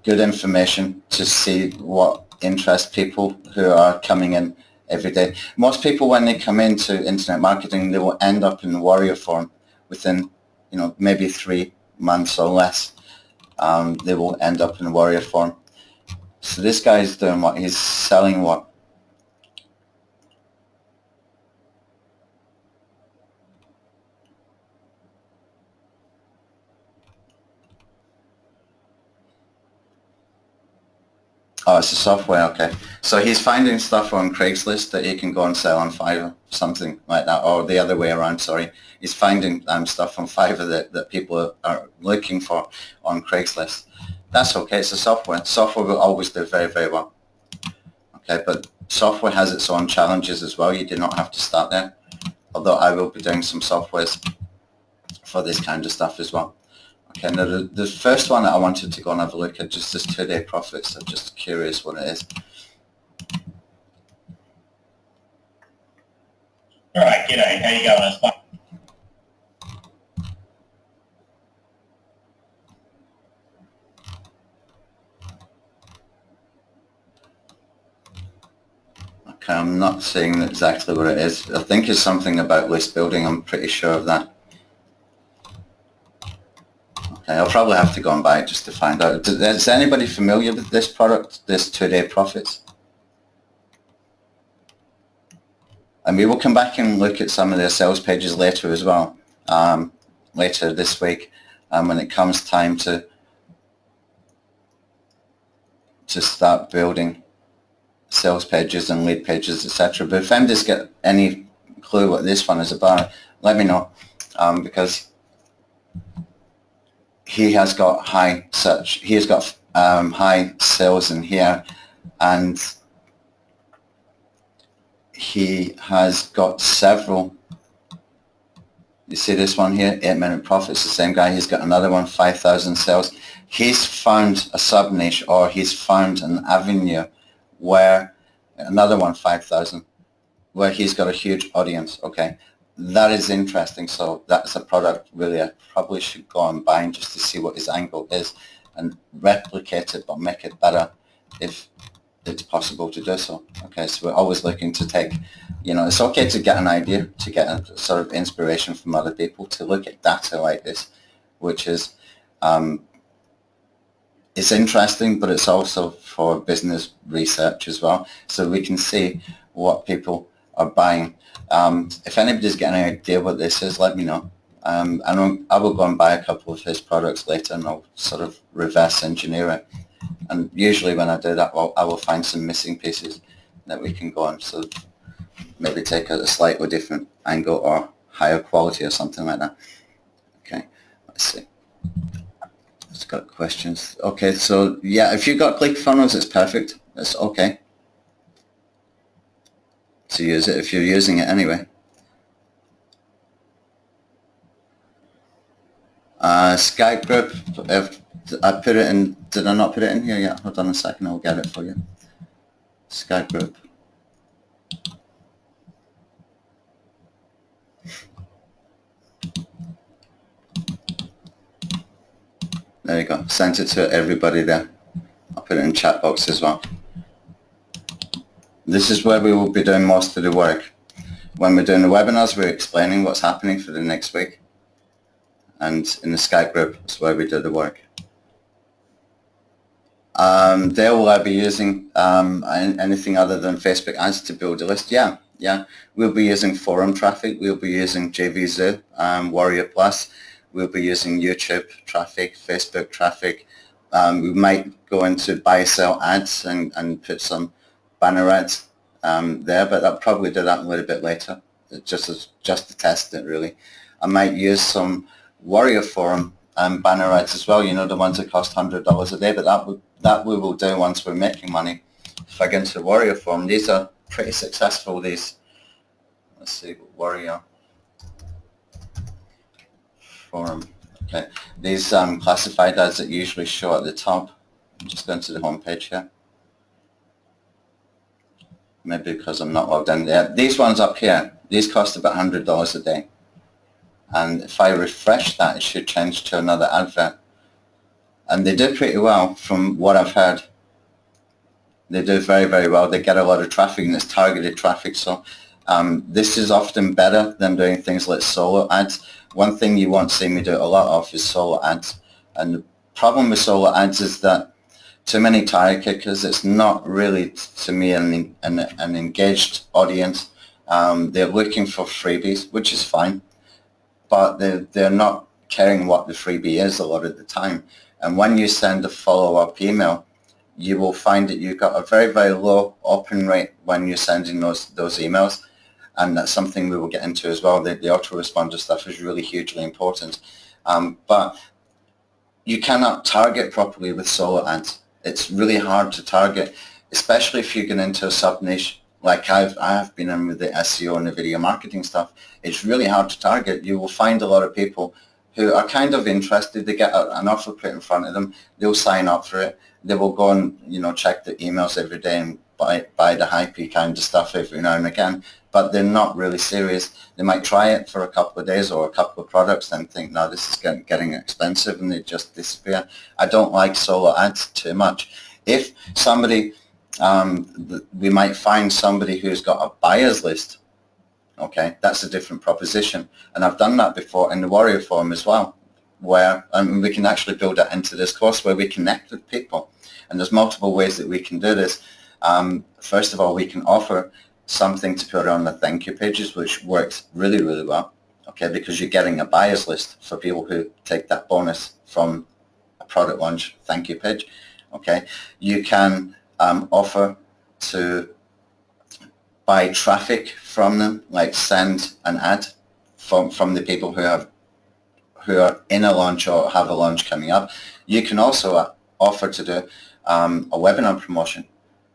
Good information to see what interests people who are coming in every day. Most people, when they come into internet marketing, they will end up in the warrior form within, maybe 3 months or less. They will end up in the warrior form. So this guy is doing what? He's selling what? Oh, it's a software, okay. So he's finding stuff on Craigslist that he can go and sell on Fiverr, something like that, or the other way around, sorry. He's finding stuff on Fiverr that people are looking for on Craigslist. That's okay, it's a software. Software will always do very, very well. Okay, but software has its own challenges as well. You do not have to start there, although I will be doing some softwares for this kind of stuff as well. Okay, now the first one that I wanted to go and have a look at, just this 2-day profits. I'm just curious what it is. All right, g'day. How you going? It's fine. Okay, I'm not seeing exactly what it is. I think it's something about list building. I'm pretty sure of that. Okay, I'll probably have to go and buy it just to find out. Is anybody familiar with this product, this 2-day profits? And we will come back and look at some of their sales pages later as well, later this week, when it comes time to start building sales pages and lead pages, etc. But if anybody's got any clue what this one is about, let me know, because he has got high search, he has got high sales in here, and he has got several. You see this one here, 8-minute profits, the same guy. He's got another one, 5,000 sales. He's found a sub niche, or he's found an avenue where another one, 5,000, where he's got a huge audience. Okay, that is interesting. So that's a product really I probably should go and buy just to see what his angle is and replicate it, but make it better if it's possible to do so. Okay, so we're always looking to take, it's okay to get an idea, to get a sort of inspiration from other people, to look at data like this, which is it's interesting, but it's also for business research as well, so we can see what people are buying. If anybody's got any idea what this is, let me know. I will go and buy a couple of his products later, and I'll sort of reverse engineer it. And usually when I do that, I will find some missing pieces that we can go on, so maybe take a slightly different angle or higher quality or something like that. Okay, let's see. It's got questions. Okay, so yeah, if you've got ClickFunnels, it's perfect. It's okay to use it if you're using it anyway. Skype group, if I put it in, did I not put it in here yet? Hold on a second, I'll get it for you. Skype group. There you go, sent it to everybody there. I'll put it in chat box as well. This is where we will be doing most of the work. When we're doing the webinars, we're explaining what's happening for the next week. And in the Skype group, that's where we do the work. There will I be using anything other than Facebook ads to build a list? Yeah. We'll be using forum traffic. We'll be using JVZoo, Warrior Plus. We'll be using YouTube traffic, Facebook traffic. We might go into buy-sell ads and put some banner ads there, but I'll probably do that a little bit later, just to test it really. I might use some Warrior Forum banner ads as well, you know, the ones that cost $100 a day, but that we will do once we're making money. If I get into the Warrior Forum, these are pretty successful, these. Let's see, Warrior Forum. Okay, these classified ads that usually show at the top. I'm just going to the home page here. Maybe because I'm not logged in there. These ones up here, these cost about $100 a day. And if I refresh that, it should change to another advert. And they do pretty well from what I've heard. They do very, very well. They get a lot of traffic, and it's targeted traffic. So this is often better than doing things like solo ads. One thing you won't see me do a lot of is solo ads. And the problem with solo ads is that too many tire kickers. It's not really, to me, an engaged audience. They're looking for freebies, which is fine, but they're not caring what the freebie is a lot of the time. And when you send a follow-up email, you will find that you've got a very, very low open rate when you're sending those emails. And that's something we will get into as well. The autoresponder stuff is really hugely important. But you cannot target properly with solo ads. It's really hard to target, especially if you get into a sub-niche like I have been in with the SEO and the video marketing stuff. It's really hard to target. You will find a lot of people who are kind of interested. They get an offer put in front of them. They'll sign up for it. They will go and, you know, check the emails every day and buy the hypey kind of stuff every now and again. But they're not really serious. They might try it for a couple of days or a couple of products and think, no, this is getting expensive, and they just disappear. I don't like solo ads too much. If somebody, we might find somebody who's got a buyer's list, okay, that's a different proposition. And I've done that before in the Warrior Forum as well, where we can actually build that into this course where we connect with people. And there's multiple ways that we can do this. First of all, we can offer something to put on the thank you pages, which works really, really well, okay, because you're getting a buyer's list for people who take that bonus from a product launch thank you page, okay. You can offer to buy traffic from them, like send an ad from the people who are in a launch or have a launch coming up. You can also offer to do a webinar promotion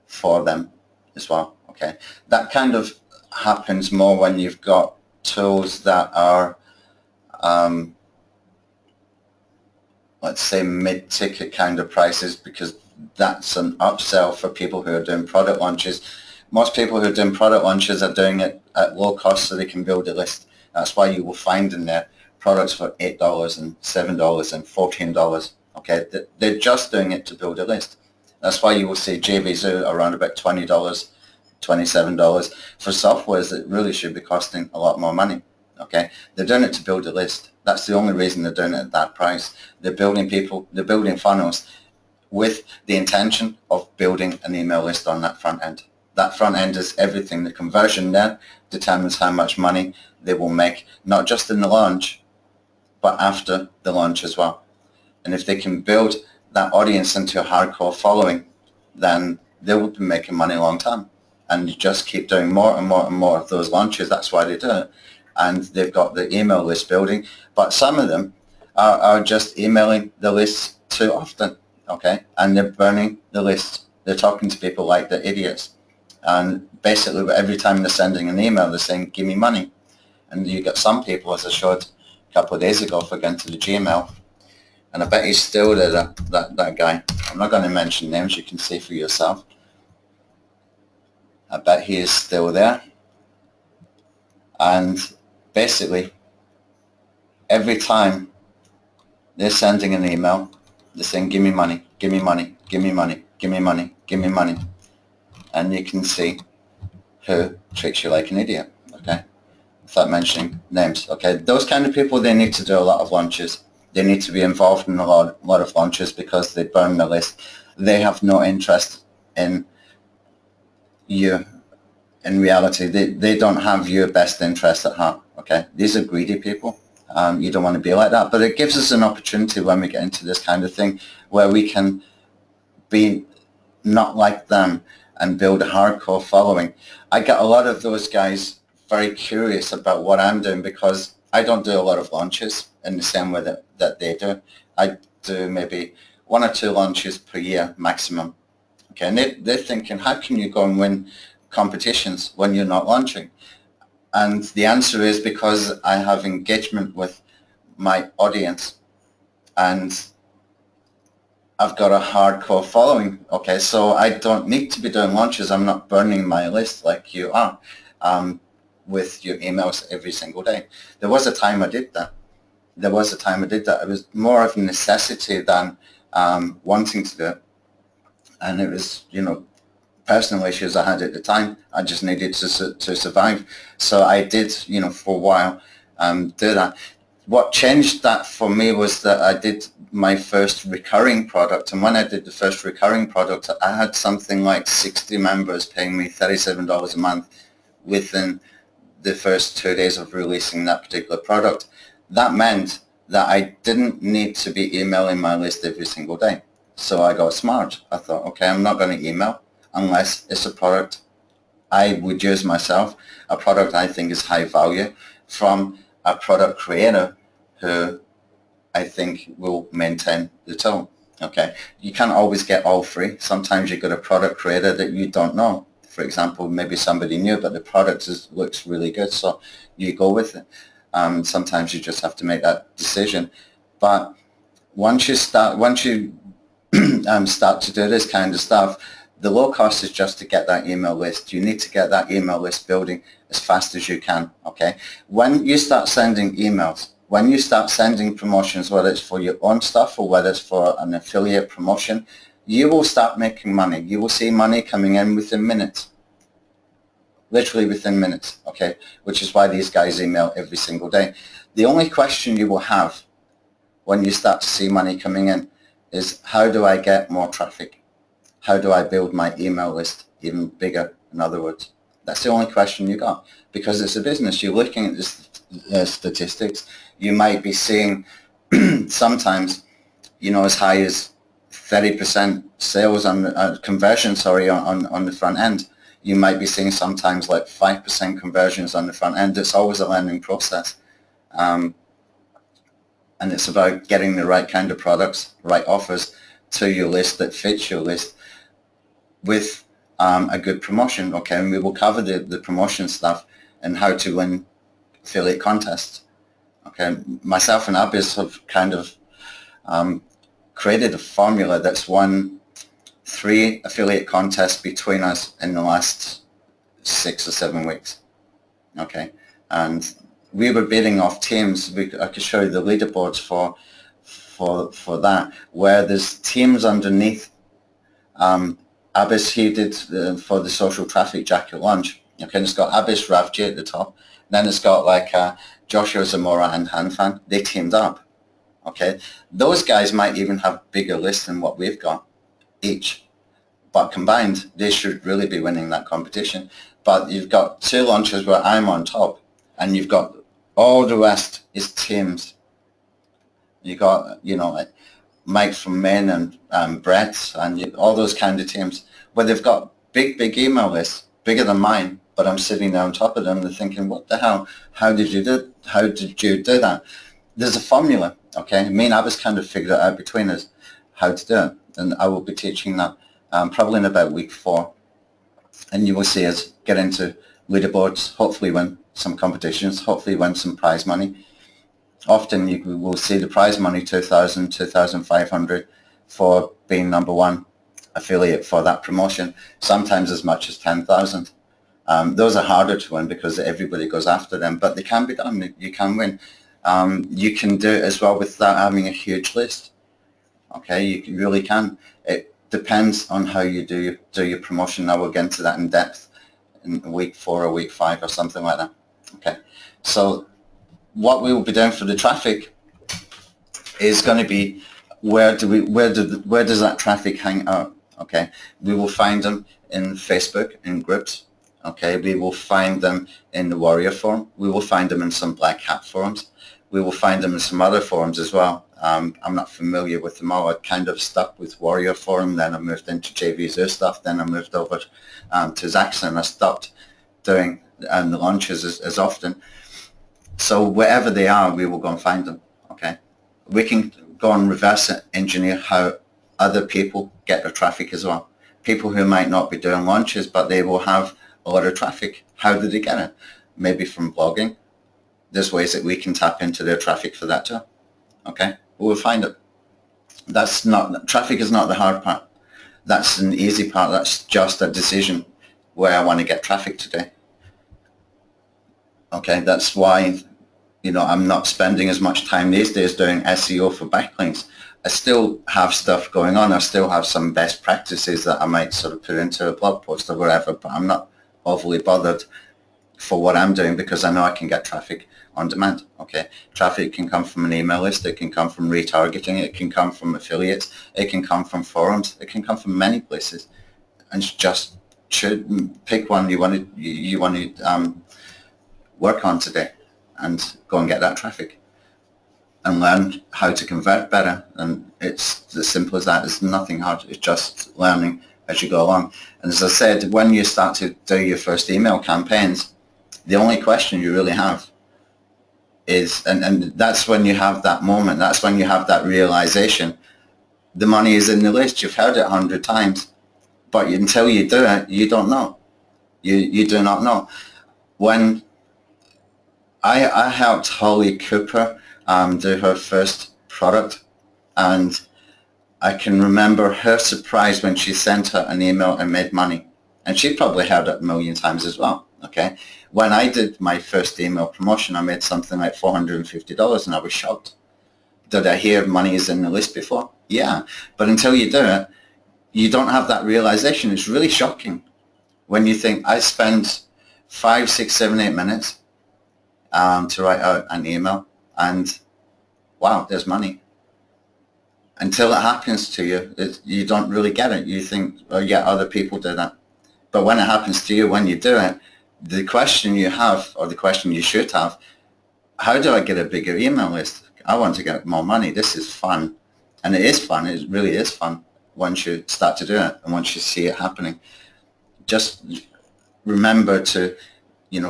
for them as well. Okay, that kind of happens more when you've got tools that are, let's say, mid-ticket kind of prices, because that's an upsell for people who are doing product launches. Most people who are doing product launches are doing it at low cost so they can build a list. That's why you will find in there products for $8 and $7 and $14. Okay, they're just doing it to build a list. That's why you will see JVZoo around about $20, $27 for softwares that really should be costing a lot more money. Okay, they're doing it to build a list. That's the only reason they're doing it at that price. They're building funnels with the intention of building an email list on that front end. That front end is everything. The conversion there determines how much money they will make, not just in the launch, but after the launch as well. And if they can build that audience into a hardcore following, then they will be making money long term. And you just keep doing more and more and more of those launches. That's why they do it. And they've got the email list building. But some of them are just emailing the lists too often, okay? And they're burning the list. They're talking to people like they're idiots. And basically every time they're sending an email, they're saying, give me money. And you got some people, as I showed a couple of days ago, if I go into the Gmail, and I bet he's still there, that guy. I'm not going to mention names, you can see for yourself. I bet he is still there. And basically, every time they're sending an email, they're saying, give me money, give me money, give me money, give me money, give me money. And you can see who treats you like an idiot, okay? Without mentioning names, okay? Those kind of people, they need to do a lot of launches. They need to be involved in a lot of launches because they burn the list. They have no interest in you. In reality, they don't have your best interest at heart, okay? These are greedy people. You don't want to be like that. But it gives us an opportunity when we get into this kind of thing where we can be not like them and build a hardcore following. I get a lot of those guys very curious about what I'm doing because I don't do a lot of launches in the same way that they do. I do maybe 1 or 2 launches per year maximum. Okay, and they're thinking, how can you go and win competitions when you're not launching? And the answer is because I have engagement with my audience, and I've got a hardcore following. Okay, so I don't need to be doing launches. I'm not burning my list like you are with your emails every single day. There was a time I did that. It was more of a necessity than wanting to do it. And it was, personal issues I had at the time. I just needed to survive. So I did, for a while, do that. What changed that for me was that I did my first recurring product. And when I did the first recurring product, I had something like 60 members paying me $37 a month within the first 2 days of releasing that particular product. That meant that I didn't need to be emailing my list every single day. So I got smart. I thought, okay, I'm not going to email unless it's a product I would use myself, a product I think is high value from a product creator who I think will maintain the tool. Okay, you can't always get all free. Sometimes you've got a product creator that you don't know. For example, maybe somebody new, but the product looks really good, so you go with it. Sometimes you just have to make that decision. But once you start to do this kind of stuff, the low cost is just to get that email list. You need to get that email list building as fast as you can, okay? When you start sending emails, when you start sending promotions, whether it's for your own stuff or whether it's for an affiliate promotion, you will start making money. You will see money coming in within minutes, literally within minutes, okay? Which is why these guys email every single day. The only question you will have when you start to see money coming in is, how do I get more traffic? How do I build my email list even bigger, in other words? That's the only question you got, because it's a business. You're looking at the statistics. You might be seeing sometimes, as high as 30% sales on conversion, on the front end. You might be seeing sometimes like 5% conversions on the front end. It's always a learning process. And it's about getting the right kind of products, right offers to your list that fits your list with a good promotion, okay? And we will cover the promotion stuff and how to win affiliate contests, okay? Myself and Abis have kind of created a formula that's won 3 affiliate contests between us in the last 6 or 7 weeks, okay? And we were bidding off teams. I could show you the leaderboards for that, where there's teams underneath. Abis, he did for the social traffic jacket launch. Okay, and it's got Abis Ravji at the top. Then it's got like Joshua Zamora and Hanfan. They teamed up. Okay, those guys might even have bigger lists than what we've got each, but combined they should really be winning that competition. But you've got 2 launches where I'm on top, and you've got all the rest is teams. You got, like Mike from Maine and Brett and all those kind of teams where they've got big email lists, bigger than mine, but I'm sitting there on top of them. They're thinking, what the hell? How did you do that? There's a formula, okay? Me and Abis kind of figured it out between us how to do it, and I will be teaching that probably in about week 4, and you will see us get into leaderboards, hopefully win some competitions, hopefully win some prize money. Often you will see the prize money 2,000, 2,500 for being number 1 affiliate for that promotion, sometimes as much as 10,000. Those are harder to win because everybody goes after them, but they can be done. You can win. You can do it as well without having a huge list. Okay, you really can. It depends on how you do your promotion. I will get into that in depth in week 4 or week 5 or something like that. Okay, so what we will be doing for the traffic is going to be where does that traffic hang out? Okay, we will find them in Facebook in groups. Okay, we will find them in the Warrior Forum. We will find them in some Black Hat forums. We will find them in some other forums as well. I'm not familiar with them all. I kind of stuck with Warrior Forum, then I moved into JVZoo stuff, then I moved over to Zaxxon. I stopped doing the launches as often. So wherever they are, we will go and find them, okay? We can go and reverse engineer how other people get their traffic as well. People who might not be doing launches, but they will have a lot of traffic. How do they get it? Maybe from blogging. There's ways that we can tap into their traffic for that too, okay? We'll find it. Traffic is not the hard part. That's an easy part. That's just a decision where I want to get traffic today. Okay, that's why, I'm not spending as much time these days doing SEO for backlinks. I still have stuff going on. I still have some best practices that I might sort of put into a blog post or whatever, but I'm not overly bothered for what I'm doing because I know I can get traffic on demand. Okay, traffic can come from an email list, it can come from retargeting, it can come from affiliates, it can come from forums, it can come from many places, and just should pick one you want to work on today and go and get that traffic and learn how to convert better. And it's as simple as that. It's nothing hard. It's just learning as you go along. And as I said, when you start to do your first email campaigns, the only question you really have is, and that's when you have that moment, that's when you have that realization, the money is in the list. You've heard it 100 times, but until you do it, you don't know. You do not know. When I helped Holly Cooper do her first product, and I can remember her surprise when she sent her an email and made money. And she probably heard it a million times as well, okay? When I did my first email promotion, I made something like $450 and I was shocked. Did I hear money is in the list before? Yeah, but until you do it, you don't have that realization. It's really shocking when you think, I spend 5, 6, 7, 8 minutes to write out an email, and wow, there's money. Until it happens to you, you don't really get it. You think, oh yeah, other people do that. But when it happens to you, when you do it, the question you have, or the question you should have, how do I get a bigger email list? I want to get more money. This is fun. And it is fun. It really is fun once you start to do it and once you see it happening. Just remember to,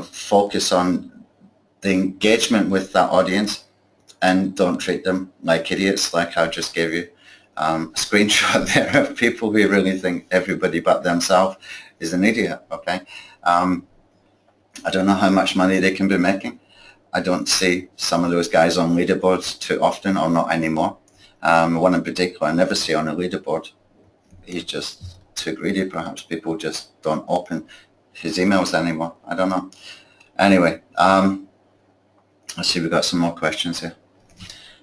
focus on the engagement with that audience, and don't treat them like idiots, like I just gave you a screenshot there of people who really think everybody but themselves is an idiot, okay? I don't know how much money they can be making. I don't see some of those guys on leaderboards too often, or not anymore. One in particular I never see on a leaderboard. He's just too greedy, perhaps. People just don't open his emails anymore. I don't know. Anyway, let's see, we've got some more questions here.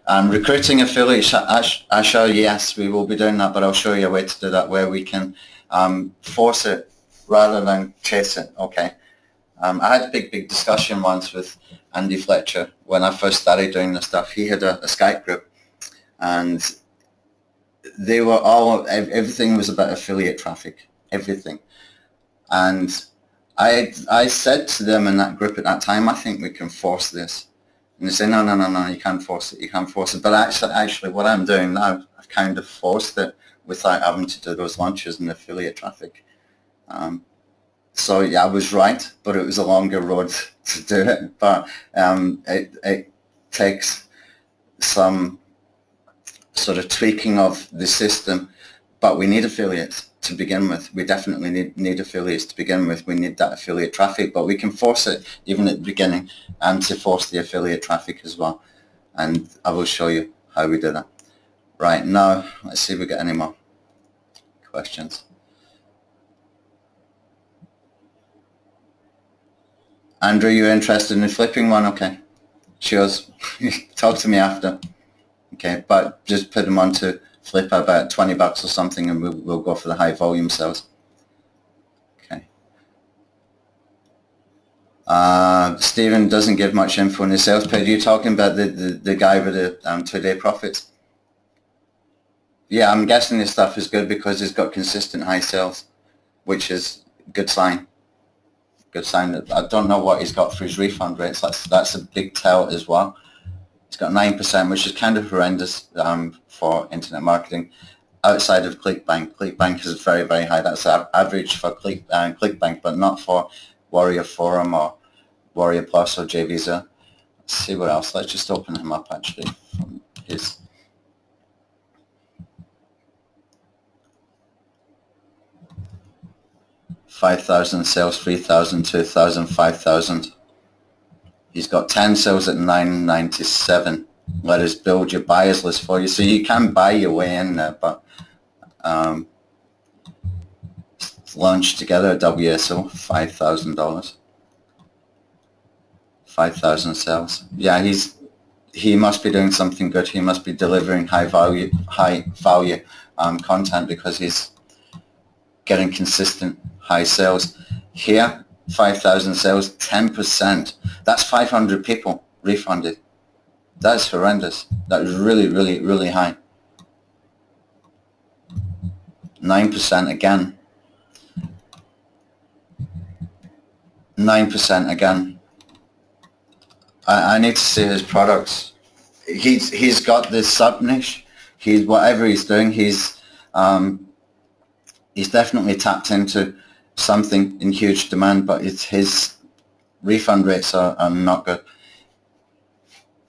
Recruiting affiliates, Asha, yes, we will be doing that, but I'll show you a way to do that where we can force it rather than chase it, okay? I had a big discussion once with Andy Fletcher when I first started doing this stuff. He had a Skype group, and they were everything was about affiliate traffic, everything. And I said to them in that group at that time, I think we can force this. And they say, no, you can't force it, you can't force it. But actually what I'm doing now, I've kind of forced it without having to do those launches and affiliate traffic. So yeah, I was right, but it was a longer road to do it. But it takes some sort of tweaking of the system, but we need affiliates to begin with. We definitely need affiliates to begin with. We need that affiliate traffic, but we can force it even at the beginning, and to force the affiliate traffic as well. And I will show you how we do that. Right, now, let's see if we get any more questions. Andrew, you're interested in flipping one? Okay. Cheers. Talk to me after. Okay, but just put them on to flip about $20 or something, and we'll go for the high volume sales. Okay. Stephen doesn't give much info on the sales page. Are you talking about the guy with the 2-day profits? Yeah, I'm guessing this stuff is good because it's got consistent high sales, which is a good sign. Good sign. I don't know what he's got for his refund rates. That's a big tell as well. It's got 9%, which is kind of horrendous for internet marketing. Outside of ClickBank, ClickBank is very, very high. That's average for ClickBank, but not for Warrior Forum or Warrior Plus or JVisa. see what else. Let's just open him up actually from his. $5,000 sales, $3,000, $2,000, $5,000. He's got 10 sales at $9.97. Let us build your buyers list for you. So you can buy your way in there, but launch together at WSO, $5,000. 5,000 sales. Yeah, he must be doing something good. He must be delivering high value content, because he's getting consistent high sales. Here, 5,000 sales, 10%. That's 500 people refunded. That's horrendous. That is really, really, really high. 9% again. 9% again. I need to see his products. He's got this sub niche. Whatever he's doing, he's definitely tapped into something in huge demand, but his refund rates are not good.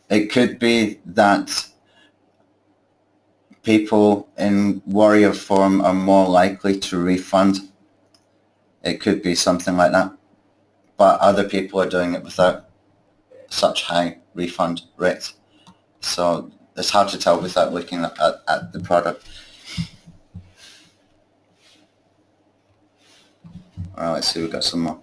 It could be that people in warrior form are more likely to refund. It could be something like that. But other people are doing it without such high refund rates. So it's hard to tell without looking at the product. All right, let's see, we've got some more.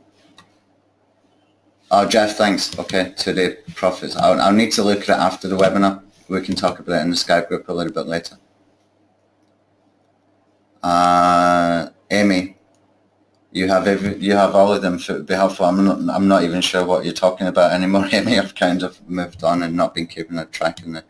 Oh, Jeff, thanks. Okay, today profits. I'll need to look at it after the webinar. We can talk about it in the Skype group a little bit later. Amy, you have all of them, so it would be helpful. I'm not even sure what you're talking about anymore, Amy. I've kind of moved on and not been keeping a track in the.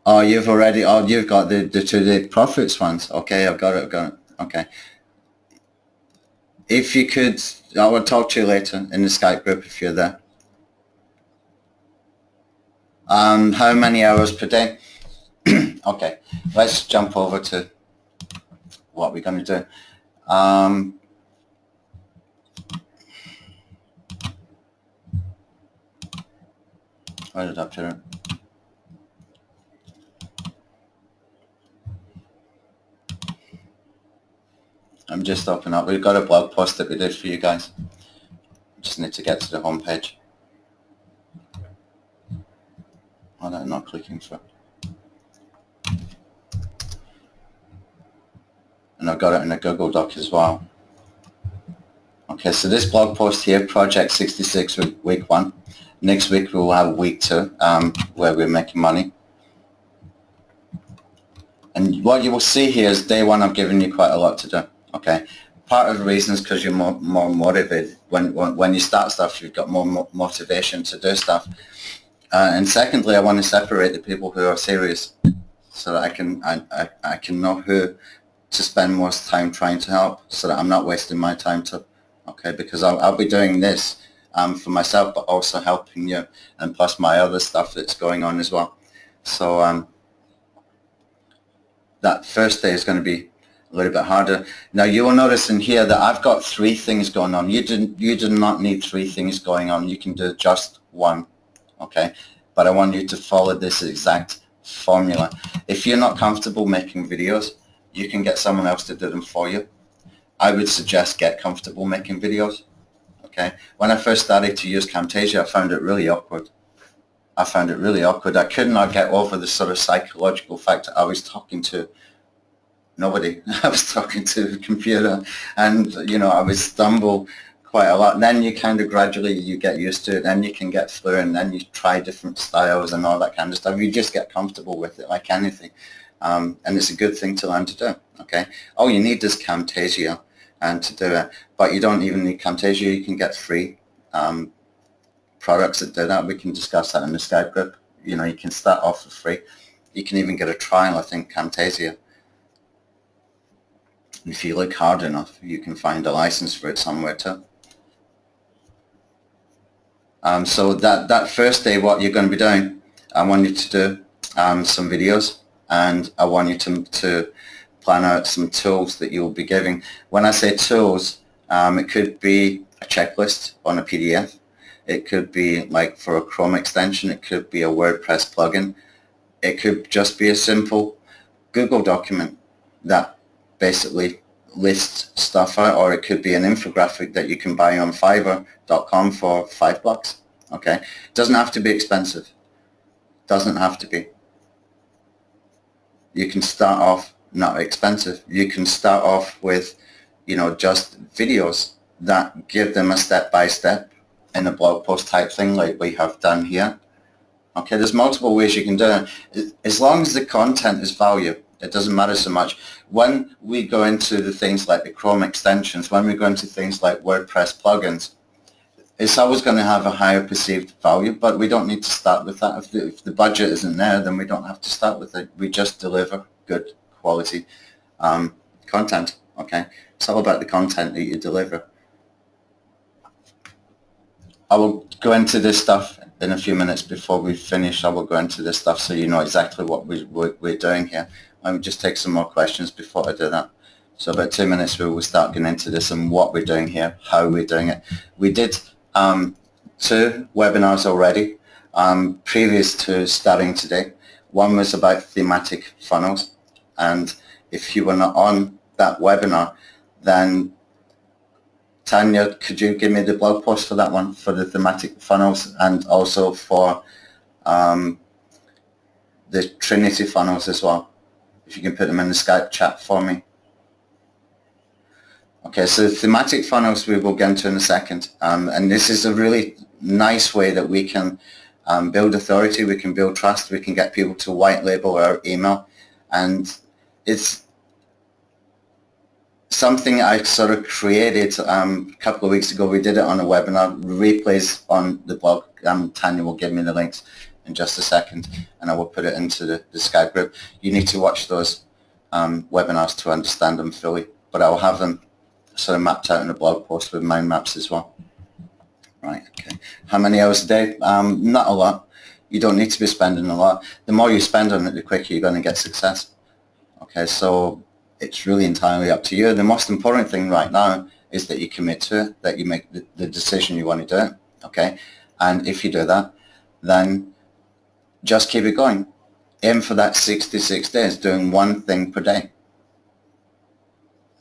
Oh, you've got the today profits ones. Okay, I've got it. Okay. If you could, I will talk to you later in the Skype group if you're there. How many hours per day? Okay, let's jump over to what we're going to do. Where did I put it? I'm just opening up. We've got a blog post that we did for you guys. Just need to get to the home page. Oh, I'm not clicking through. And I've got it in a Google Doc as well. Okay, so this blog post here, Project 66, week 1. Next week we'll have week 2, where we're making money. And what you will see here is day 1, I've given you quite a lot to do. Okay, part of the reason is because you're more motivated. When you start stuff, you've got more motivation to do stuff. And secondly, I want to separate the people who are serious, so that I can know who to spend most time trying to help, so that I'm not wasting my time too. Okay, because I'll be doing this for myself, but also helping you, and plus my other stuff that's going on as well. So that first day is going to be a little bit harder. Now you will notice in here that I've got 3 things going on. You do not need 3 things going on. You can do just 1. Okay, but I want you to follow this exact formula. If you're not comfortable making videos, you can get someone else to do them for you. I would suggest get comfortable making videos. Okay, when I first started to use Camtasia, I found it really awkward. I could not get over the sort of psychological fact that I was talking to nobody. I was talking to the computer, and I would stumble quite a lot. And then you kind of gradually you get used to it, then you can get fluent, and then you try different styles and all that kind of stuff. You just get comfortable with it like anything. And it's a good thing to learn to do. Okay, all you need is Camtasia and to do it, but you don't even need Camtasia. You can get free products that do that. We can discuss that in the Skype group. You can start off for free. You can even get a trial, I think, Camtasia. If you look hard enough, you can find a license for it somewhere too. So that first day, what you're going to be doing, I want you to do some videos, and I want you to plan out some tools that you'll be giving. When I say tools, it could be a checklist on a PDF. It could be like for a Chrome extension. It could be a WordPress plugin. It could just be a simple Google document that basically lists stuff out, or it could be an infographic that you can buy on Fiverr.com for $5. Okay, it doesn't have to be expensive. Doesn't have to be. You can start off not expensive. You can start off with, just videos that give them a step-by-step in a blog post type thing like we have done here. Okay, there's multiple ways you can do it. As long as the content is value, it doesn't matter so much. When we go into the things like the Chrome extensions, when we go into things like WordPress plugins, it's always going to have a higher perceived value, but we don't need to start with that. If the budget isn't there, then we don't have to start with it. We just deliver good quality content, okay? It's all about the content that you deliver. I will go into this stuff in a few minutes before we finish. I will go into this stuff so you know exactly what we're doing here. Let me just take some more questions before I do that. So about 2 minutes we will start getting into this and what we're doing here, how we're doing it. We did 2 webinars already previous to starting today. One was about thematic funnels, and if you were not on that webinar, then Tanya, could you give me the blog post for that one, for the thematic funnels, and also for the Trinity funnels as well? If you can put them in the Skype chat for me. Okay, so thematic funnels we will get into in a second. And this is a really nice way that we can build authority, we can build trust, we can get people to white label our email. And it's something I sort of created a couple of weeks ago. We did it on a webinar, replays on the blog. Tanya will give me the links in just a second, and I will put it into the Skype group. You need to watch those webinars to understand them fully, but I will have them sort of mapped out in a blog post with mind maps as well. Right, okay. How many hours a day? Not a lot. You don't need to be spending a lot. The more you spend on it, the quicker you're going to get success. Okay, so it's really entirely up to you. The most important thing right now is that you commit to it, that you make the decision you want to do it, okay? And if you do that, then just keep it going. Aim for that 66 days, doing one thing per day.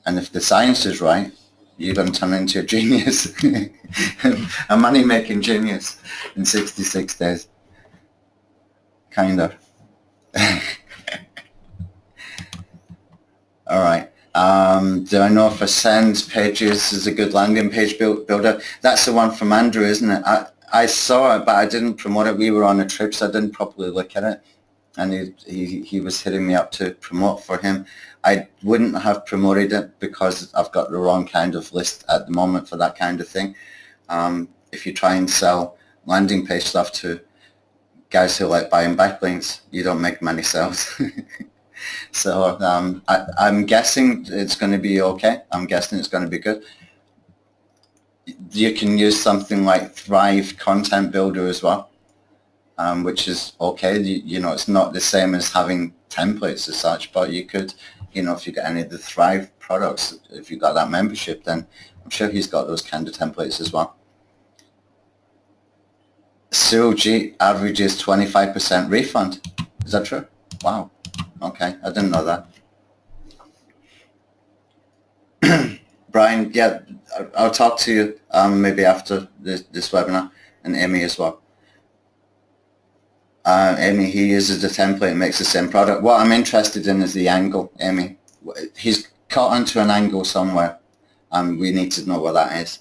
And if the science is right, you're going to turn into a genius, a money-making genius in 66 days. Kind of. All right. Do I know if Ascend Pages is a good landing page builder? That's the one from Andrew, isn't it? I saw it, but I didn't promote it. We were on a trip, so I didn't properly look at it. And he was hitting me up to promote for him. I wouldn't have promoted it because I've got the wrong kind of list at the moment for that kind of thing. If you try and sell landing page stuff to guys who like buying backlinks, you don't make many sales. So I'm guessing it's going to be okay. I'm guessing it's going to be good. You can use something like Thrive Content Builder as well, which is okay. You know, it's not the same as having templates as such, but you could, you know, if you get any of the Thrive products, if you got that membership, then I'm sure he's got those kind of templates as well. Cyril G averages 25% refund. Is that true? Wow. Okay, I didn't know that. Brian, yeah, I'll talk to you maybe after this webinar, and Amy as well. Amy, he uses the template and makes the same product. What I'm interested in is the angle, Amy. He's caught onto an angle somewhere, and we need to know what that is.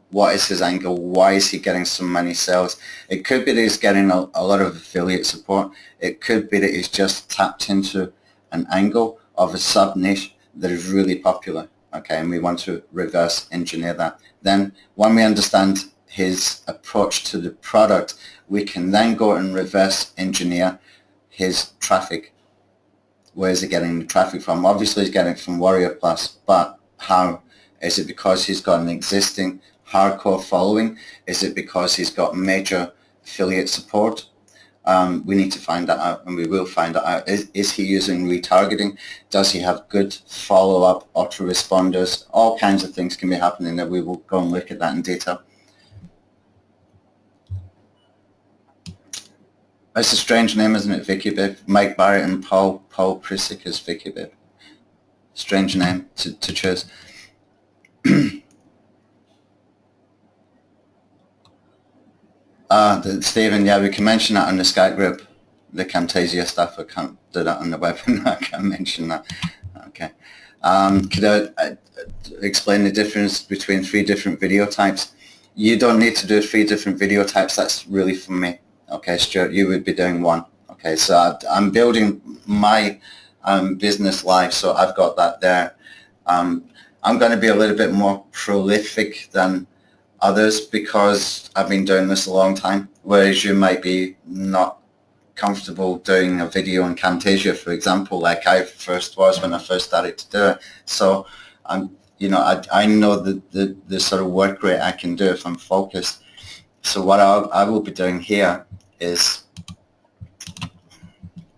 What is his angle? Why is he getting so many sales? It could be that he's getting a lot of affiliate support. It could be that he's just tapped into an angle of a sub-niche that is really popular, okay, and we want to reverse engineer that. Then when we understand his approach to the product, we can then go and reverse engineer his traffic. Where is he getting the traffic from? Obviously he's getting it from Warrior Plus, but how? Is it because he's got an existing hardcore following? Is it because he's got major affiliate support? We need to find that out, and we will find that out. Is he using retargeting? Does he have good follow-up autoresponders? All kinds of things can be happening there. We will go and look at that in detail. It's a strange name, isn't it, Vicky Babe? Mike Barrett and Paul Prisick is Vicky Babe. Strange name to choose. Stephen, yeah, we can mention that on the Skype group. The Camtasia stuff, I can't do that on the webinar. I can't mention that. Okay. Could I explain the difference between 3 different video types? You don't need to do 3 different video types. That's really for me. Okay, Stuart, you would be doing 1. Okay, so I'm building my business live, so I've got that there. I'm going to be a little bit more prolific than others because I've been doing this a long time, whereas you might be not comfortable doing a video on Camtasia, for example, like I first was when I first started to do it. So I know the sort of work rate I can do if I'm focused. So what I will be doing here is,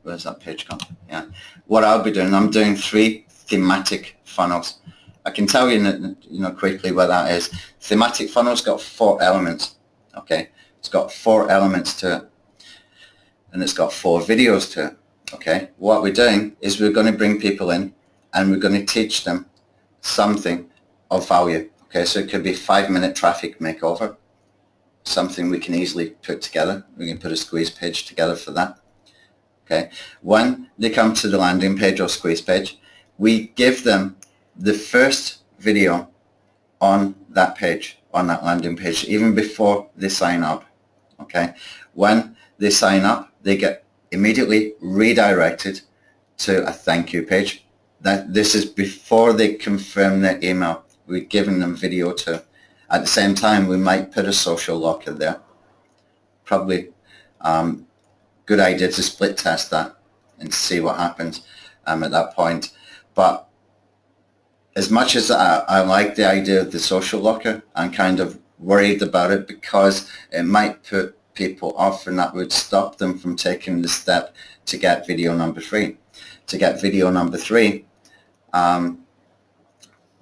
where's that page gone? Yeah, what I'll be doing, I'm doing 3 thematic funnels. I can tell you, quickly what that is. Thematic funnel's got 4 elements. Okay, it's got 4 elements to it, and it's got 4 videos to it. Okay, what we're doing is we're going to bring people in, and we're going to teach them something of value. Okay, so it could be 5-minute traffic makeover, something we can easily put together. We can put a squeeze page together for that. Okay, when they come to the landing page or squeeze page, we give them the first video on that page, on that landing page, even before they sign up. Okay, when they sign up, they get immediately redirected to a thank you page. This is before they confirm their email. We're giving them video too. At the same time, we might put a social locker there. Probably good idea to split test that and see what happens at that point. But as much as I like the idea of the social locker, I'm kind of worried about it because it might put people off, and that would stop them from taking the step to get video number 3. To get video number 3,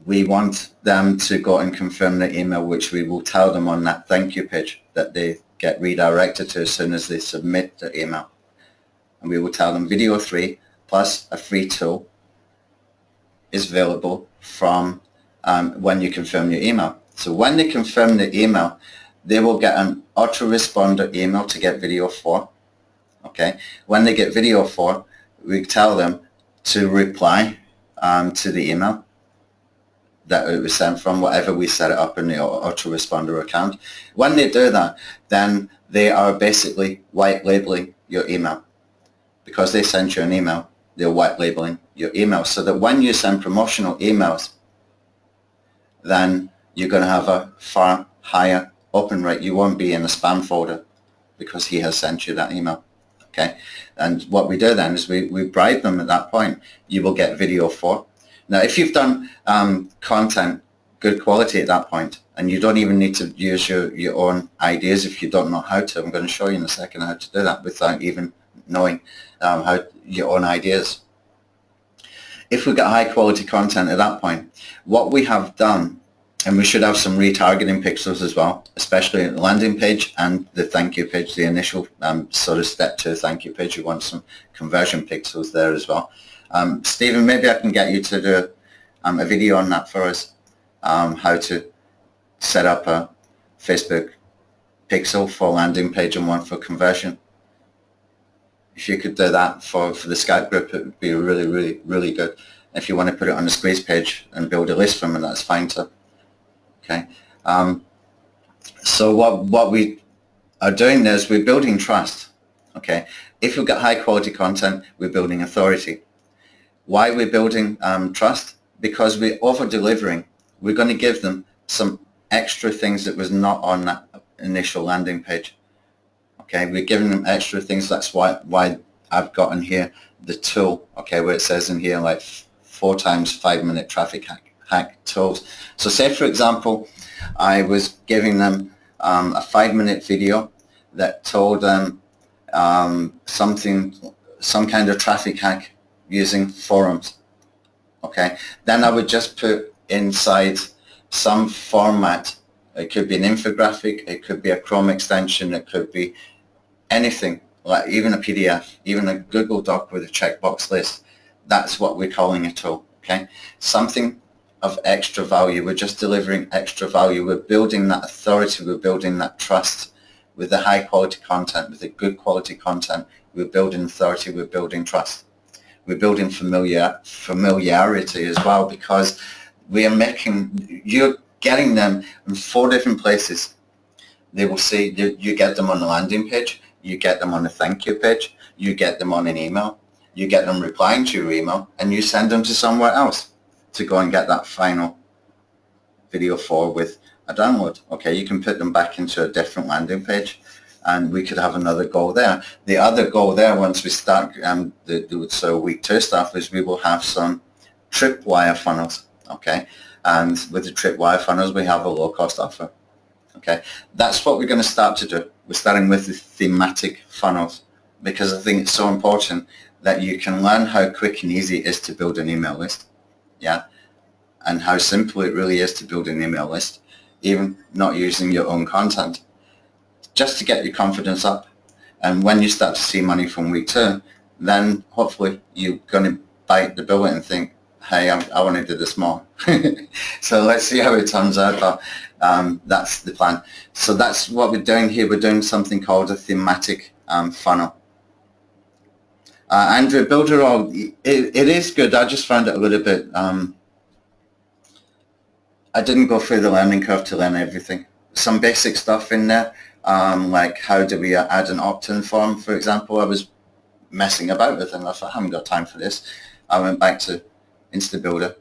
we want them to go and confirm their email, which we will tell them on that thank you page that they get redirected to as soon as they submit their email. And we will tell them video 3 plus a free tool is available from when you confirm your email. So when they confirm the email, they will get an autoresponder email to get video 4. Okay. When they get video 4, we tell them to reply to the email that it was sent from, whatever we set it up in the autoresponder account. When they do that, then they are basically white labeling your email. Because they sent you an email, they're white labeling your email, so that when you send promotional emails, then you're going to have a far higher open rate. You won't be in a spam folder because he has sent you that email. Okay, and what we do then is we bribe them at that point. You will get video 4. Now, if you've done content good quality at that point, and you don't even need to use your own ideas if you don't know how to, I'm going to show you in a second how to do that without even knowing how your own ideas. If we get high quality content at that point, what we have done, and we should have some retargeting pixels as well, especially at the landing page and the thank you page, the initial sort of step 2 thank you page. You want some conversion pixels there as well. Stephen, maybe I can get you to do a video on that for us, how to set up a Facebook pixel for landing page and one for conversion. If you could do that for the Skype group, it would be really, really, really good. If you want to put it on the squeeze page and build a list from it, that's fine too. Okay. So what we are doing there is we're building trust. Okay. If we've got high quality content, we're building authority. Why we're building trust? Because we're over delivering. We're going to give them some extra things that was not on that initial landing page. Okay, we're giving them extra things. That's why I've got in here the tool, okay, where it says in here like 4 times 5-minute traffic hack tools. So say, for example, I was giving them a 5-minute video that told them some kind of traffic hack using forums. Okay, then I would just put inside some format. It could be an infographic, it could be a Chrome extension, it could be anything, like even a PDF, even a Google Doc with a checkbox list. That's what we're calling a tool. Okay, something of extra value. We're just delivering extra value. We're building that authority, we're building that trust with the high quality content, with the good quality content. We're building authority, we're building trust. We're building familiarity as well, because we are you're getting them in 4 different places. They will see, you get them on the landing page, you get them on a thank you page, you get them on an email, you get them replying to your email, and you send them to somewhere else to go and get that final video for with a download. Okay, you can put them back into a different landing page, and we could have another goal there. The other goal there, once we start so week 2 stuff, is we will have some tripwire funnels. Okay, and with the tripwire funnels, we have a low cost offer. Okay, that's what we're going to start to do. We're starting with the thematic funnels, because I think it's so important that you can learn how quick and easy it is to build an email list. Yeah, and how simple it really is to build an email list, even not using your own content, just to get your confidence up. And when you start to see money from week 2, then hopefully you're going to bite the bullet and think, hey, I want to do this more. So let's see how it turns out. But that's the plan. So that's what we're doing here. We're doing something called a thematic funnel. Andrew, Builderall, it is good. I just found it a little bit, I didn't go through the learning curve to learn everything. Some basic stuff in there, like how do we add an opt-in form, for example. I was messing about with it, and I thought, I haven't got time for this. I went back to InstaBuilder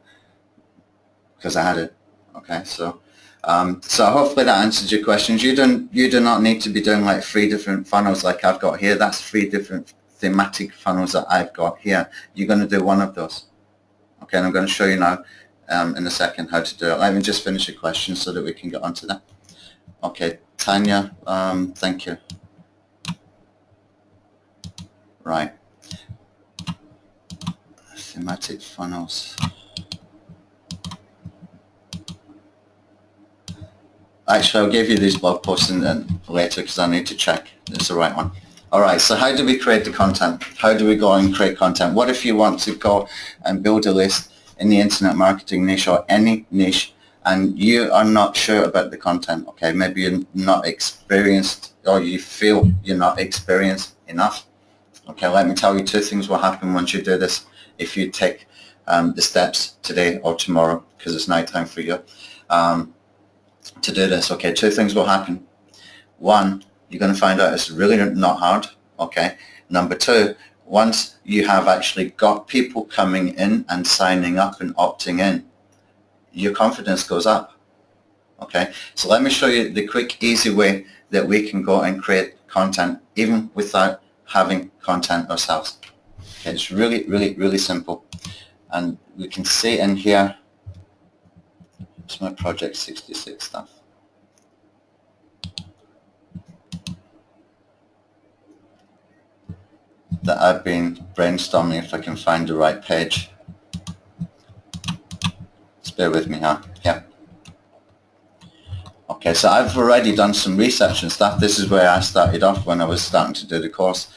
because I had it. Okay, so hopefully that answers your questions. You do not need to be doing like 3 different funnels like I've got here. That's 3 different thematic funnels that I've got here. You're going to do one of those. Okay, and I'm going to show you now in a second how to do it. Let me just finish a question so that we can get onto that. Okay, Tanya, thank you. Right. Thematic funnels. Actually, I'll give you these blog posts later because I need to check it's the right one. All right, so how do we create the content? How do we go and create content? What if you want to go and build a list in the internet marketing niche or any niche, and you are not sure about the content? Okay, maybe you're not experienced, or you feel you're not experienced enough. Okay, let me tell you 2 things will happen once you do this. If you take the steps today or tomorrow, because it's night time for you, to do this. Okay, 2 things will happen. 1, you're going to find out it's really not hard. Okay. Number 2, once you have actually got people coming in and signing up and opting in, your confidence goes up. Okay. So let me show you the quick, easy way that we can go and create content even without having content ourselves. Okay, it's really, really, really simple. And we can see in here, it's my Project 66 stuff. That I've been brainstorming, if I can find the right page. Just bear with me, huh? Yeah. Okay, so I've already done some research and stuff. This is where I started off when I was starting to do the course,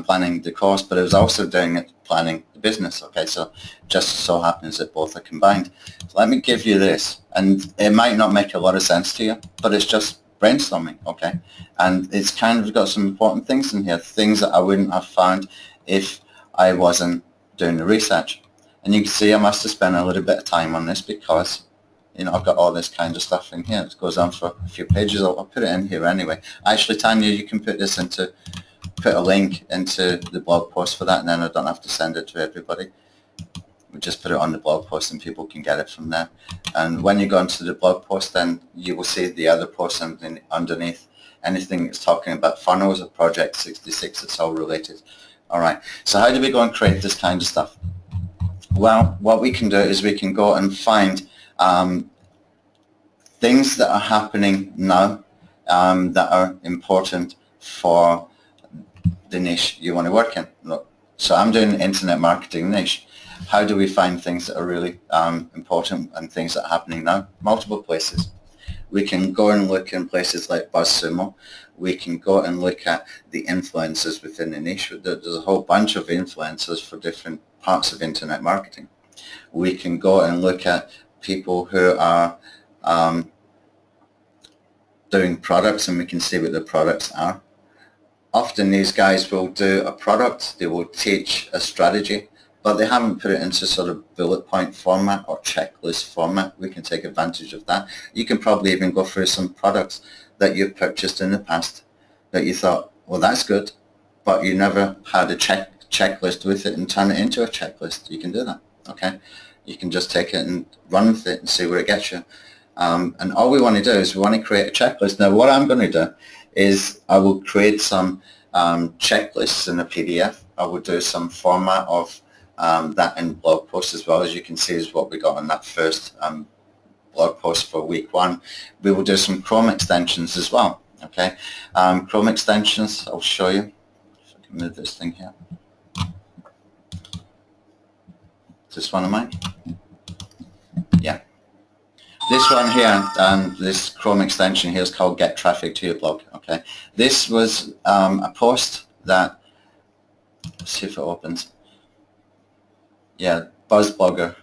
planning the course, but I was also doing it, planning the business. Okay, so just so happens that both are combined. So let me give you this, and it might not make a lot of sense to you, but it's just brainstorming, okay? And it's kind of got some important things in here, things that I wouldn't have found if I wasn't doing the research. And you can see I must have spent a little bit of time on this because, you know, I've got all this kind of stuff in here. It goes on for a few pages. I'll put it in here anyway. Actually, Tanya, you can put a link into the blog post for that, and then I don't have to send it to everybody. We just put it on the blog post and people can get it from there. And when you go into the blog post, then you will see the other posts underneath. Anything that's talking about funnels or Project 66, it's all related. All right, so how do we go and create this kind of stuff? Well, what we can do is we can go and find things that are happening now that are important for the niche you want to work in. Look, so I'm doing internet marketing niche. How do we find things that are really important and things that are happening now? Multiple places. We can go and look in places like BuzzSumo. We can go and look at the influencers within the niche. There's a whole bunch of influencers for different parts of internet marketing. We can go and look at people who are doing products, and we can see what the products are. Often these guys will do a product, they will teach a strategy, but they haven't put it into sort of bullet point format or checklist format. We can take advantage of that. You can probably even go through some products that you've purchased in the past that you thought, well, that's good, but you never had a checklist with it and turn it into a checklist. You can do that, okay? You can just take it and run with it and see where it gets you. And all we want to do is we want to create a checklist. Now, what I'm going to do is I will create some checklists in a PDF. I will do some format of that in blog posts as well. As you can see, is what we got on that first blog post for week 1. We will do some Chrome extensions as well. Okay, Chrome extensions. I'll show you. If I can move this thing here. Is this one of mine? Yeah. This one here, this Chrome extension here is called Get Traffic to Your Blog. Okay, this was a post that, let's see if it opens. Yeah, BuzzBlogger.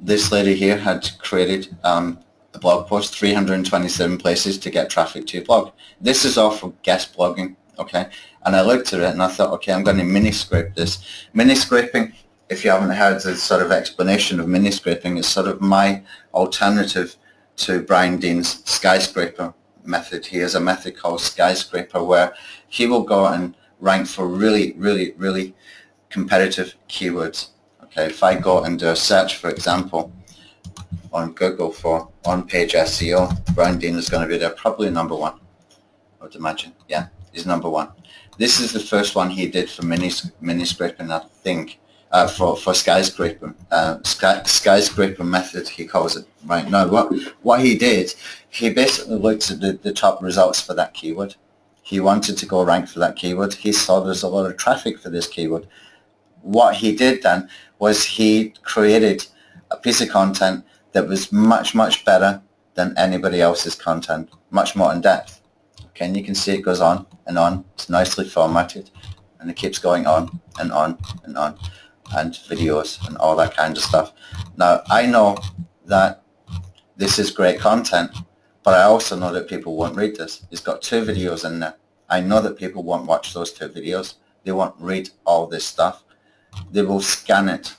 This lady here had created a blog post, 327 places to get traffic to your blog. This is all for guest blogging. Okay, and I looked at it and I thought, okay, I'm going to mini scrape this. Mini scraping, if you haven't heard the sort of explanation of mini scraping, is sort of my alternative to Brian Dean's skyscraper method. He has a method called skyscraper where he will go and rank for really, really, really competitive keywords. Okay, if I go and do a search, for example, on Google for on-page SEO, Brian Dean is going to be there, probably number 1, I would imagine. Yeah, he's number 1. This is the first one he did for mini scraping, I think. For skyscraper, skyscraper method, he calls it right now. What he did, he basically looked at the top results for that keyword. He wanted to go rank for that keyword. He saw there's a lot of traffic for this keyword. What he did then was he created a piece of content that was much, much better than anybody else's content, much more in depth. Okay, and you can see it goes on and on. It's nicely formatted, and it keeps going on and on and on. And videos and all that kind of stuff. Now, I know that this is great content, but I also know that people won't read this. It's got 2 videos in there. I know that people won't watch those 2 videos. They won't read all this stuff. They will scan it.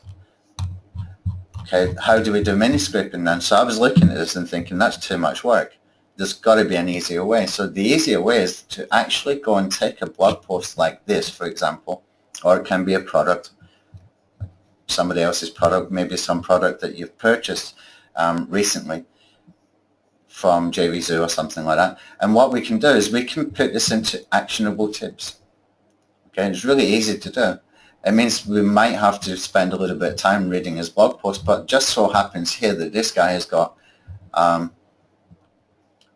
Okay, how do we do mini scraping then? So I was looking at this and thinking, that's too much work. There's got to be an easier way. So the easier way is to actually go and take a blog post like this, for example, or it can be a product, somebody else's product, maybe some product that you've purchased recently from JVZoo or something like that. And what we can do is we can put this into actionable tips. Okay, it's really easy to do. It means we might have to spend a little bit of time reading his blog post, but just so happens here that this guy has got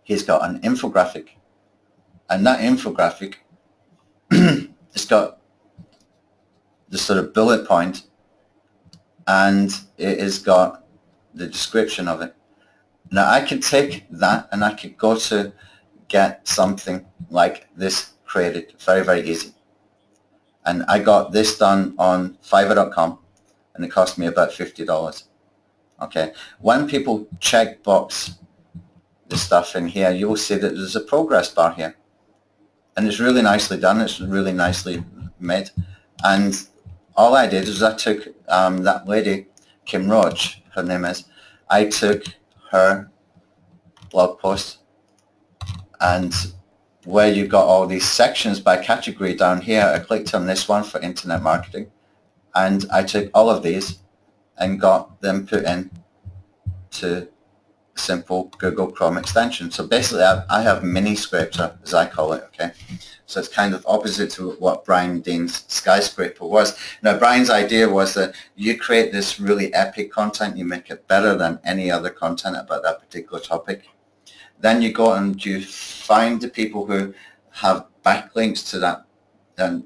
he's got an infographic, and that infographic it's got the sort of bullet point, and it has got the description of it. Now I could take that and I could go to get something like this created, very, very easy. And I got this done on Fiverr.com, and it cost me about $50. Okay, when people check box the stuff in here, you will see that there's a progress bar here, and it's really nicely done. It's really nicely made. And all I did is I took that lady, Kim Roach, her name is, I took her blog post, and where you got all these sections by category down here, I clicked on this one for internet marketing, and I took all of these and got them put in to simple Google Chrome extension. So basically I have mini scraper, as I call it. Okay, so it's kind of opposite to what Brian Dean's skyscraper was. Now Brian's idea was that you create this really epic content, you make it better than any other content about that particular topic. Then you go and you find the people who have backlinks to that,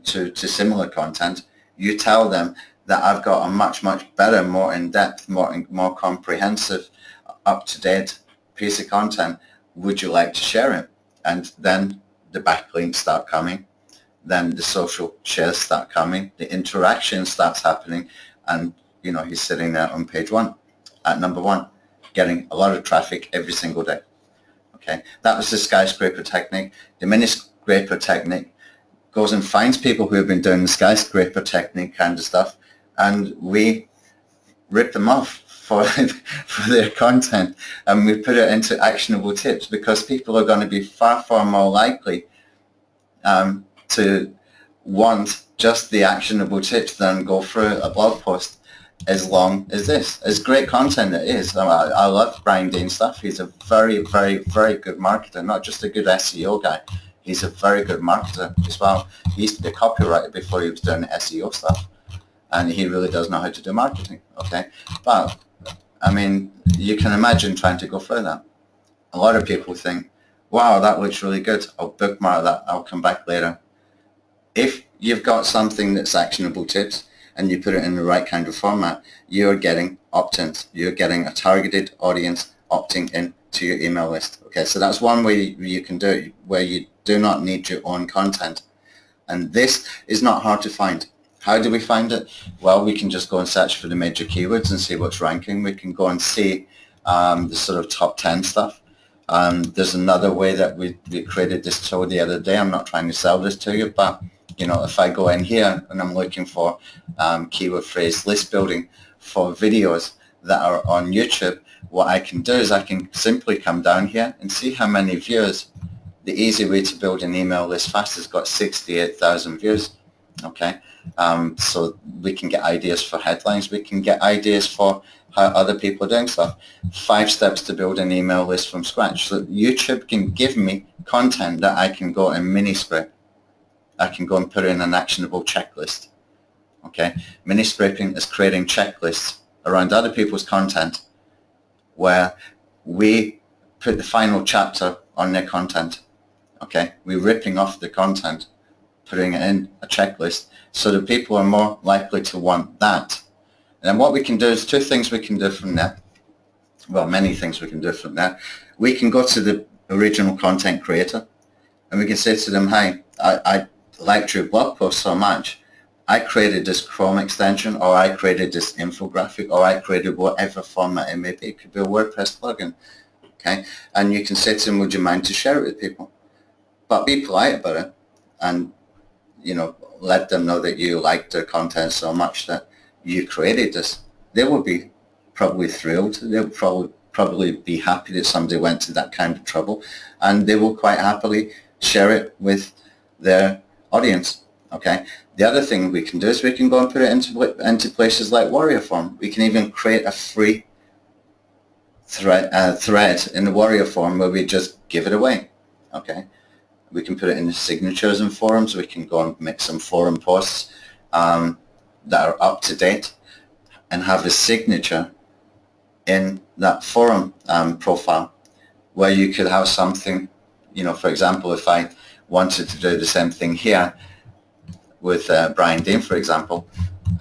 to similar content, you tell them that I've got a much better, more in-depth, more comprehensive, up-to-date piece of content. Would you like to share it? And then the backlinks start coming, then the social shares start coming, the interaction starts happening, and you know, he's sitting there on page 1 at number 1, getting a lot of traffic every single day. Okay, that was the skyscraper technique. The mini scraper technique goes and finds people who have been doing the skyscraper technique kind of stuff, and we rip them off for their content, and we put it into actionable tips, because people are going to be far more likely to want just the actionable tips than go through a blog post as long as this. As great content it is. I love Brian Dean's stuff. He's a very good marketer, not just a good SEO guy. He's a very good marketer as well. He used to be a copywriter before he was doing the SEO stuff, and he really does know how to do marketing. Okay, but I mean, you can imagine trying to go through that. A lot of people think, wow, that looks really good, I'll bookmark that, I'll come back later. If you've got something that's actionable tips and you put it in the right kind of format, you're getting opt-ins. You're getting a targeted audience opting in to your email list. Okay, so that's one way you can do it, where you do not need your own content. And this is not hard to find. How do we find it? Well, we can just go and search for the major keywords and see what's ranking. We can go and see the sort of top 10 stuff. There's another way that we created this tool the other day. I'm not trying to sell this to you, but you know, if I go in here and I'm looking for keyword phrase list building for videos that are on YouTube, what I can do is I can simply come down here and see how many views. The easy way to build an email list fast has got 68,000 views. Okay, so we can get ideas for headlines. We can get ideas for how other people are doing stuff. 5 steps to build an email list from scratch. So YouTube can give me content that I can go and mini scrape. I can go and put in an actionable checklist. Okay, mini scraping is creating checklists around other people's content, where we put the final chapter on their content. Okay, we're ripping off the content, putting it in a checklist, so that people are more likely to want that. And then what we can do is 2 things we can do from there. Well, many things we can do from there. We can go to the original content creator and we can say to them, hi, I liked your blog post so much. I created this Chrome extension, or I created this infographic, or I created whatever format it may be. It could be a WordPress plugin. Okay, and you can say to them, would you mind to share it with people? But be polite about it, and you know, let them know that you liked their content so much that you created this. They will be probably thrilled. They'll probably be happy that somebody went to that kind of trouble, and they will quite happily share it with their audience. Okay. The other thing we can do is we can go and put it into places like Warrior Form. We can even create a free thread in the Warrior Form where we just give it away. Okay. We can put it in the signatures and forums. We can go and make some forum posts that are up to date and have a signature in that forum profile, where you could have something, you know, for example, if I wanted to do the same thing here with Brian Dean, for example,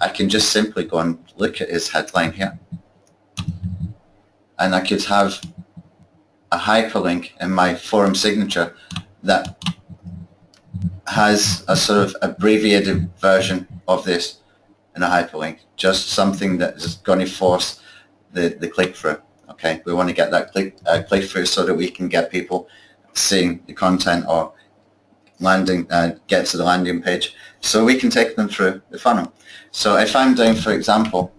I can just simply go and look at his headline here, and I could have a hyperlink in my forum signature that has a sort of abbreviated version of this in a hyperlink, just something that is going to force the click-through. Okay, we want to get that click-through so that we can get people seeing the content or landing, get to the landing page, so we can take them through the funnel. So if I'm doing, for example,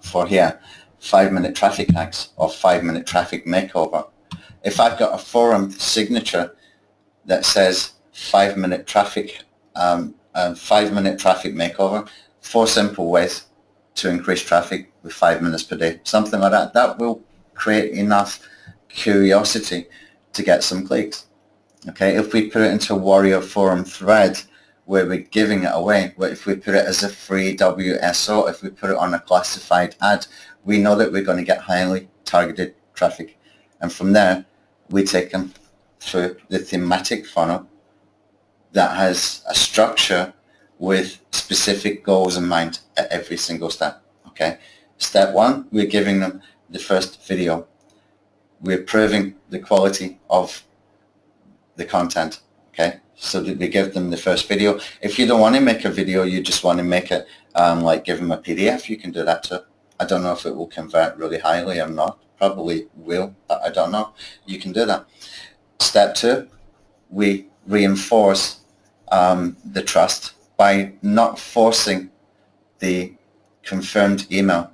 for here, 5-minute traffic hacks or 5-minute traffic makeover, if I've got a forum signature that says 5-minute traffic, 5-minute traffic makeover, 4 simple ways to increase traffic with 5 minutes per day, something like that, that will create enough curiosity to get some clicks. Okay, if we put it into a Warrior Forum thread where we're giving it away, if we put it as a free WSO, if we put it on a classified ad, we know that we're going to get highly targeted traffic. And from there, we take them through the thematic funnel that has a structure with specific goals in mind at every single step. Okay. Step one, we're giving them the first video. We're proving the quality of the content. Okay. So we give them the first video. If you don't want to make a video, you just want to make it like give them a PDF, you can do that too. I don't know if it will convert really highly or not. Probably will, but I don't know. You can do that. Step two, we reinforce the trust by not forcing the confirmed email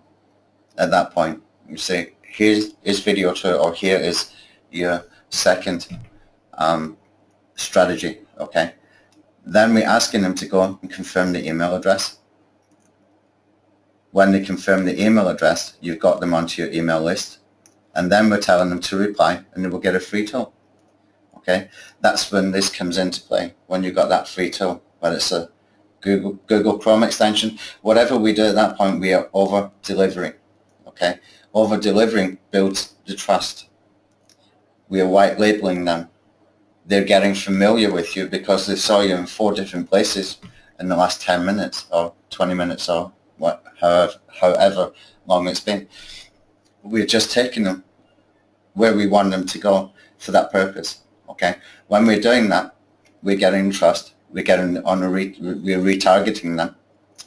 at that point. You say, here is video two, or here is your second strategy, okay? Then we're asking them to go and confirm the email address. When they confirm the email address, you've got them onto your email list, and then we're telling them to reply, and they will get a free tool. Okay, that's when this comes into play, when you've got that free tool, whether it's a Google Chrome extension, whatever we do at that point, we are over-delivering. Okay, over-delivering builds the trust. We are white labeling them. They're getting familiar with you because they saw you in 4 different places in the last 10 minutes or 20 minutes or however long it's been. We're just taking them where we want them to go for that purpose. Okay, when we're doing that, we're getting trust. We're getting on we're retargeting them.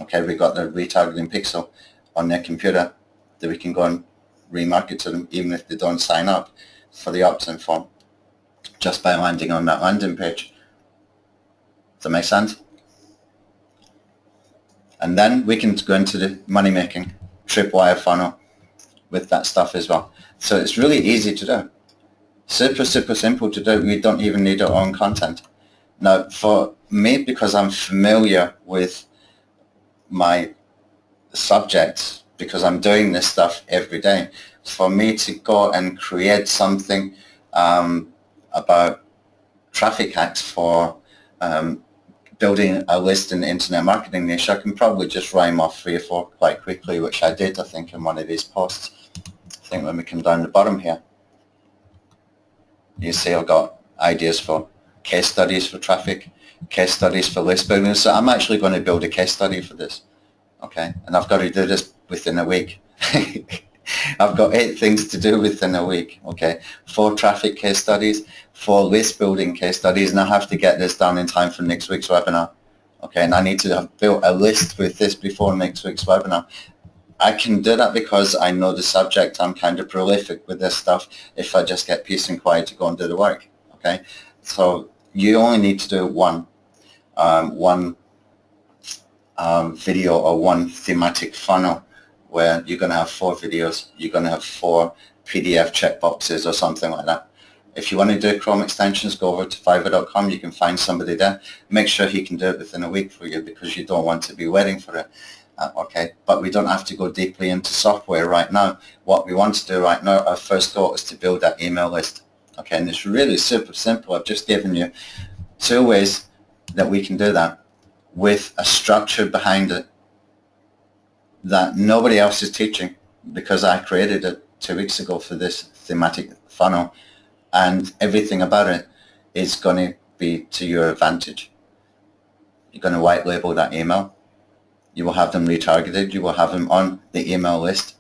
Okay, we got the retargeting pixel on their computer that we can go and remarket to them, even if they don't sign up for the opt-in form, just by landing on that landing page. Does that make sense? And then we can go into the money-making tripwire funnel with that stuff as well. So it's really easy to do. Super, super simple to do. We don't even need our own content. Now, for me, because I'm familiar with my subjects, because I'm doing this stuff every day, for me to go and create something about traffic hacks for building a list in the internet marketing niche, I can probably just rhyme off 3 or 4 quite quickly, which I did, I think, in one of these posts. I think when we come down the bottom here, you see I've got ideas for case studies for traffic, case studies for list building. So I'm actually going to build a case study for this. Okay, and I've got to do this within a week. I've got 8 things to do within a week. Okay, 4 traffic case studies, 4 list building case studies, and I have to get this done in time for next week's webinar. Okay, and I need to have built a list with this before next week's webinar. I can do that because I know the subject. I'm kind of prolific with this stuff if I just get peace and quiet to go and do the work. Okay, so you only need to do one video or one thematic funnel where you're going to have 4 videos, you're going to have 4 PDF checkboxes or something like that. If you want to do Chrome extensions, go over to Fiverr.com. You can find somebody there. Make sure he can do it within a week for you because you don't want to be waiting for it. Okay, but we don't have to go deeply into software right now. What we want to do right now, our first goal is to build that email list. Okay, and it's really super simple. I've just given you 2 ways that we can do that with a structure behind it that nobody else is teaching because I created it 2 weeks ago for this thematic funnel, and everything about it is going to be to your advantage. You're going to white label that email. You will have them retargeted. You will have them on the email list.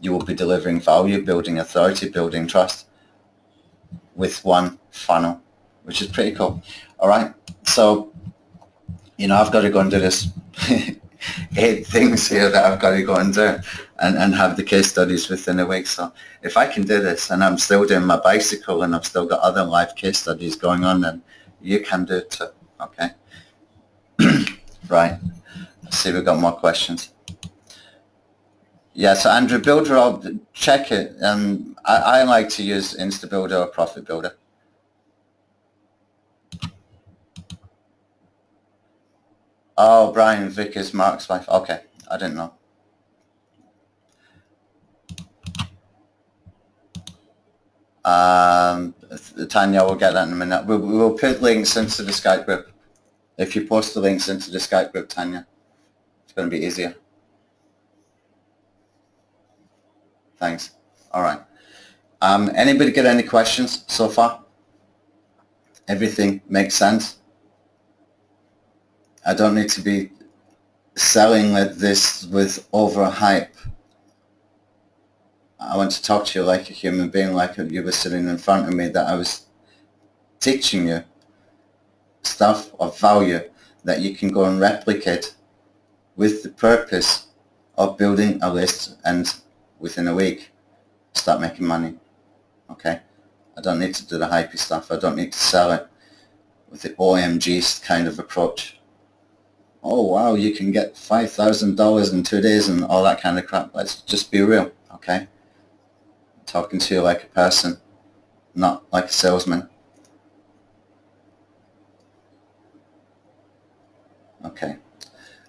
You will be delivering value, building authority, building trust with one funnel, which is pretty cool. All right. So, I've got to go and do this 8 things here that I've got to go and do and have the case studies within a week. So if I can do this and I'm still doing my bicycle and I've still got other live case studies going on, then you can do it too. Okay. Right. Let's see if we've got more questions. Yeah, so Andrew Builder, I'll check it. I like to use InstaBuilder or Profit Builder. Oh, Brian, Vic is Mark's wife. Okay, I didn't know. Tanya, we'll get that in a minute. We'll put links into the Skype group. If you post the links into the Skype group, Tanya, it's going to be easier. Thanks. All right. Anybody get any questions so far? Everything makes sense? I don't need to be selling this with over hype. I want to talk to you like a human being, like you were sitting in front of me, that I was teaching you stuff of value that you can go and replicate with the purpose of building a list and within a week start making money. Okay? I don't need to do the hypey stuff. I don't need to sell it with the OMG kind of approach. Oh wow, you can get $5,000 in 2 days and all that kind of crap. Let's just be real, okay? I'm talking to you like a person, not like a salesman. Okay.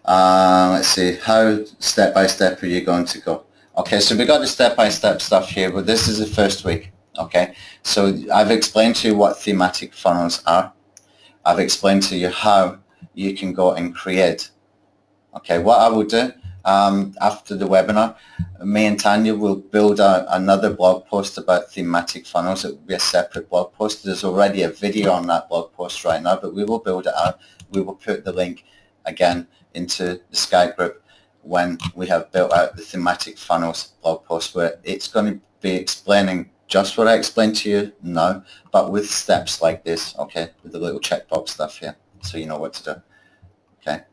Let's see, how step by step are you going to go? Okay, so we got the step-by-step stuff here, but this is the first week. Okay, so I've explained to you what thematic funnels are. I've explained to you how you can go and create. Okay, what I will do after the webinar, me and Tanya will build another blog post about thematic funnels. It will be a separate blog post. There's already a video on that blog post right now, but we will build it out. We will put the link again into the Skype group when we have built out the thematic funnels blog post, where it's going to be explaining just what I explained to you now, but with steps like this, okay, with the little checkbox stuff here, so you know what to do. Okay,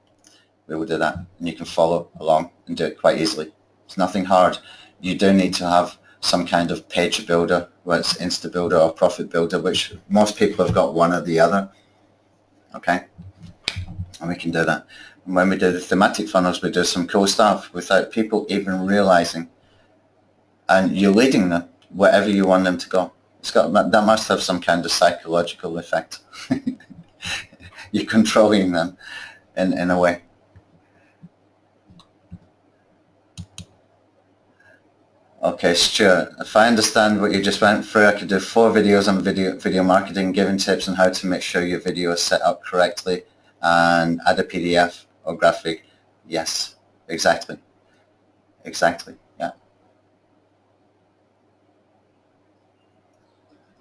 we will do that, and you can follow along and do it quite easily. It's nothing hard. You do need to have some kind of page builder, whether it's Insta Builder or Profit Builder, which most people have got one or the other. Okay, and we can do that. And when we do the thematic funnels, we do some cool stuff without people even realizing, and you're leading them wherever you want them to go. It's got that must have some kind of psychological effect. You're controlling them in a way. Okay, Stuart, if I understand what you just went through, I could do 4 videos on video marketing, giving tips on how to make sure your video is set up correctly and add a PDF or graphic. Yes, exactly. Exactly, yeah.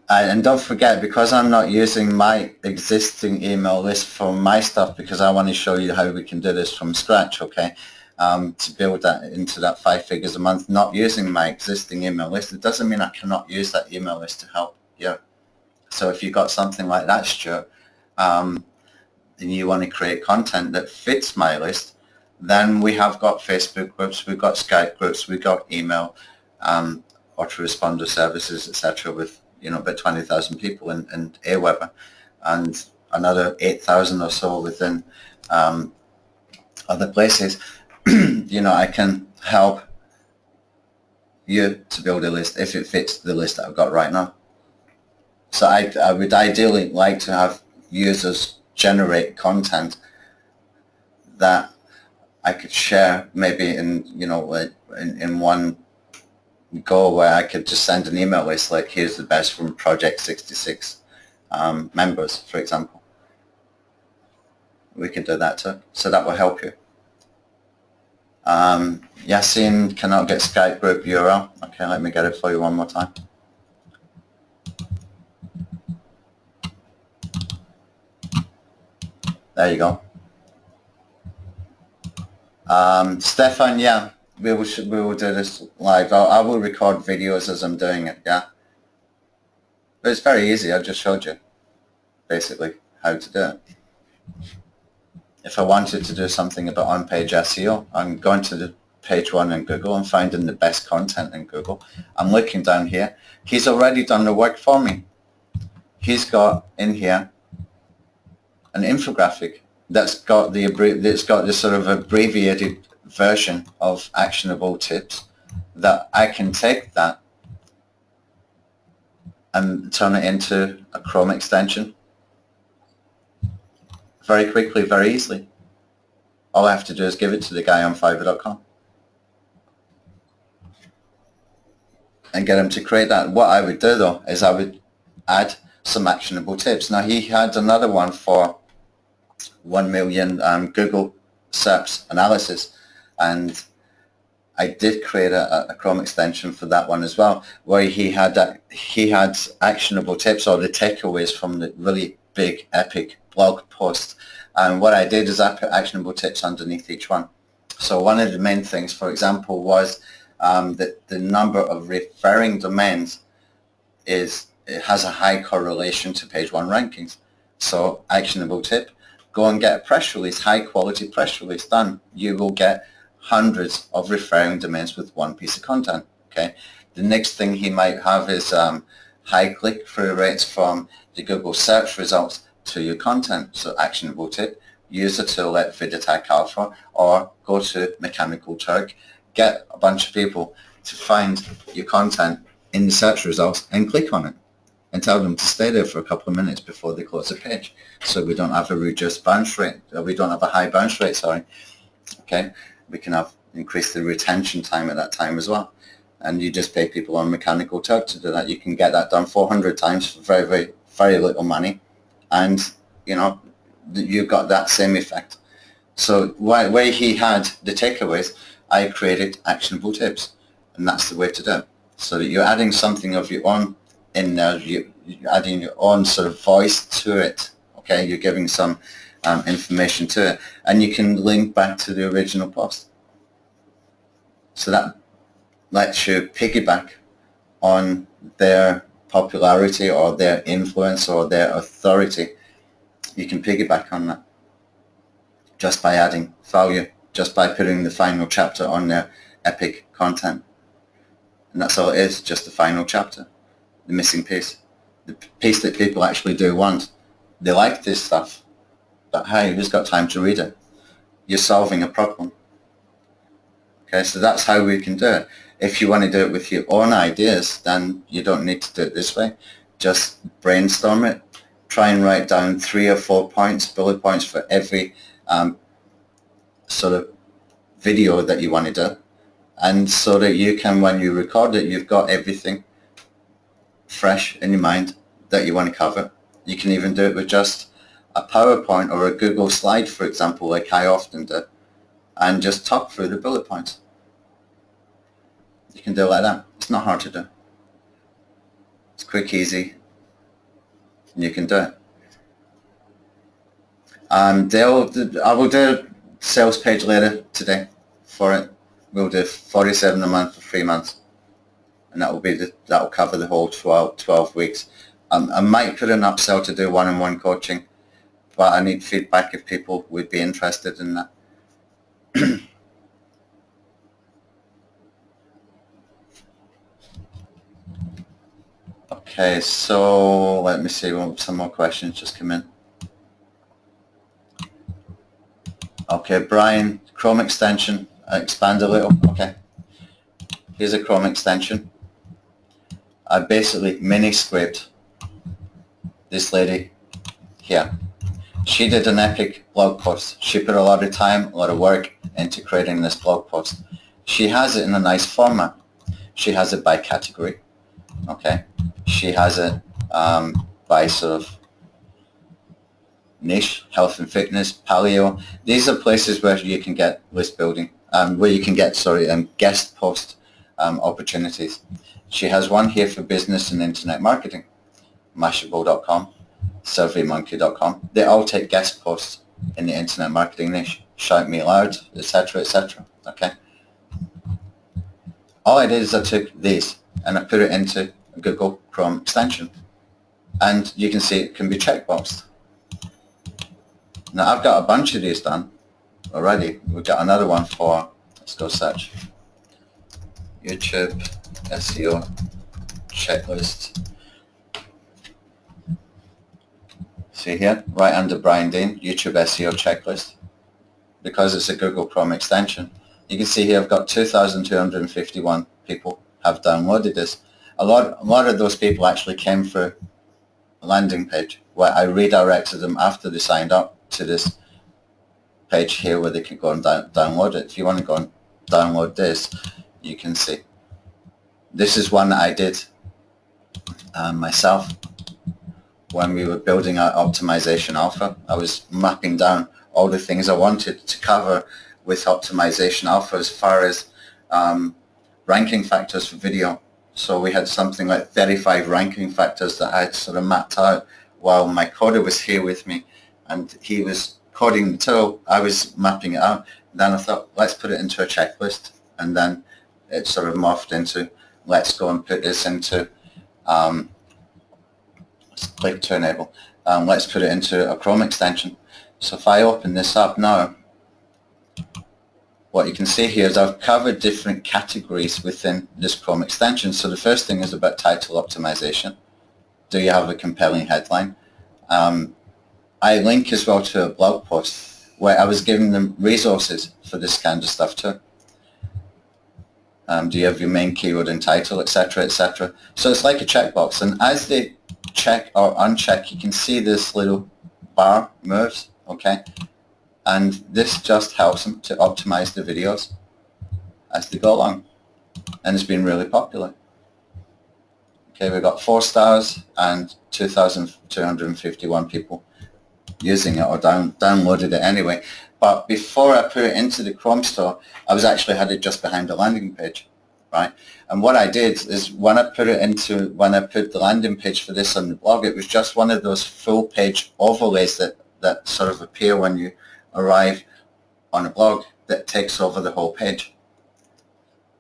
And don't forget, because I'm not using my existing email list for my stuff, because I want to show you how we can do this from scratch, okay? To build that into that 5 figures a month, not using my existing email list, it doesn't mean I cannot use that email list to help you. So if you've got something like that, Stuart, and you want to create content that fits my list, then we have got Facebook groups, we've got Skype groups, we've got email, autoresponder services, etc., with about 20,000 people in Aweber, and another 8,000 or so within other places. I can help you to build a list if it fits the list that I've got right now. So I would ideally like to have users generate content that I could share maybe in one go, where I could just send an email list like, here's the best from Project66 members, for example. We can do that too. So that will help you. Yasin cannot get Skype group URL. Okay, let me get it for you one more time. There you go. Stefan, yeah, we will do this live. I will record videos as I'm doing it, yeah. But it's very easy. I just showed you basically how to do it. If I wanted to do something about on-page SEO, I'm going to the page 1 in Google and finding the best content in Google. I'm looking down here. He's already done the work for me. He's got in here an infographic that's got the sort of abbreviated version of actionable tips, that I can take that and turn it into a Chrome extension very quickly, very easily. All I have to do is give it to the guy on Fiverr.com and get him to create that. What I would do though is I would add some actionable tips. Now he had another one for 1 million Google SERPs analysis, and I did create a Chrome extension for that one as well, where he had actionable tips, or the takeaways from the really big epic blog post And what I did is I put actionable tips underneath each one. So one of the main things, for example, was that the number of referring domains it has a high correlation to page one rankings. So actionable tip, go and get a press release, high quality press release done. You will get hundreds of referring domains with one piece of content. Okay. The next thing he might have is high click-through rates from the Google search results to your content. So actionable tip, use a tool like VidAttack Alpha or go to Mechanical Turk, get a bunch of people to find your content in the search results and click on it and tell them to stay there for a couple of minutes before they close the page. So we don't have a reduced bounce rate, we don't have a high bounce rate, sorry. Okay, we can increase the retention time at that time as well. And you just pay people on Mechanical Turk to do that. You can get that done 400 times for very, very, very little money. And, you know, you got that same effect. So where he had the takeaways, I created actionable tips. And that's the way to do it. So that you're adding something of your own in there, you're adding your own sort of voice to it. Okay, you're giving some information to it. And you can link back to the original post. So that lets you piggyback on their popularity or their influence or their authority. You can piggyback on that just by adding value, just by putting the final chapter on their epic content. And that's all it is, just the final chapter, the missing piece, the piece that people actually do want. They like this stuff, but hey, who's got time to read it? You're solving a problem. Okay, so that's how we can do it. If you want to do it with your own ideas, then you don't need to do it this way. Just brainstorm it. Try and write down 3 or 4 points, bullet points for every sort of video that you want to do. And so that you can, when you record it, you've got everything fresh in your mind that you want to cover. You can even do it with just a PowerPoint or a Google slide, for example, like I often do, and just talk through the bullet points. You can do it like that. It's not hard to do. It's quick, easy, and you can do it. I will do a sales page later today for it. We'll do $47 a month for 3 months, and that will cover the whole 12 weeks. I might put an upsell to do one-on-one coaching, but I need feedback if people would be interested in that. Okay, so let me see, some more questions just come in. Okay, Brian, Chrome extension, expand a little. Okay, here's a Chrome extension. I basically mini scraped this lady here. She did an epic blog post. She put a lot of time, a lot of work into creating this blog post. She has it in a nice format. She has it by category. Okay, she has it by sort of niche, health and fitness, paleo. These are places where you can get list building, where you can get, guest post opportunities. She has one here for business and internet marketing, Mashable.com, SurveyMonkey.com. They all take guest posts in the internet marketing niche, Shout Me Loud, etc., etc. Okay. All I did is I took these and I put it into a Google Chrome extension, and you can see it can be checkboxed. Now I've got a bunch of these done already. We've got another one for, let's go search, YouTube SEO checklist. See here, right under Brian Dean, YouTube SEO checklist. Because it's a Google Chrome extension, you can see here I've got 2,251 people have downloaded this. A lot of those people actually came through a landing page where I redirected them after they signed up to this page here where they can go and download it. If you want to go and download this, you can see. This is one that I did myself when we were building our optimization alpha. I was mapping down all the things I wanted to cover with optimization alpha as far as ranking factors for video. So we had something like 35 ranking factors that I had sort of mapped out while my coder was here with me, and he was coding the tool, I was mapping it out. Then I thought, let's put it into a checklist. And then it sort of morphed into, let's go and put this into, let's click to enable. Let's put it into a Chrome extension. So if I open this up now, what you can see here is I've covered different categories within this Chrome extension. So the first thing is about title optimization. Do you have a compelling headline? I link as well to a blog post where I was giving them resources for this kind of stuff too. Do you have your main keyword and title, etc., etc.? So it's like a checkbox, and as they check or uncheck, you can see this little bar moves, okay? And this just helps them to optimize the videos as they go along, and it's been really popular. Okay, we've got 4 stars and 2,251 people using it or downloaded it anyway. But before I put it into the Chrome store, I was actually had it just behind the landing page, right? And what I did is when I put the landing page for this on the blog, it was just one of those full page overlays that sort of appear when you arrive on a blog that takes over the whole page.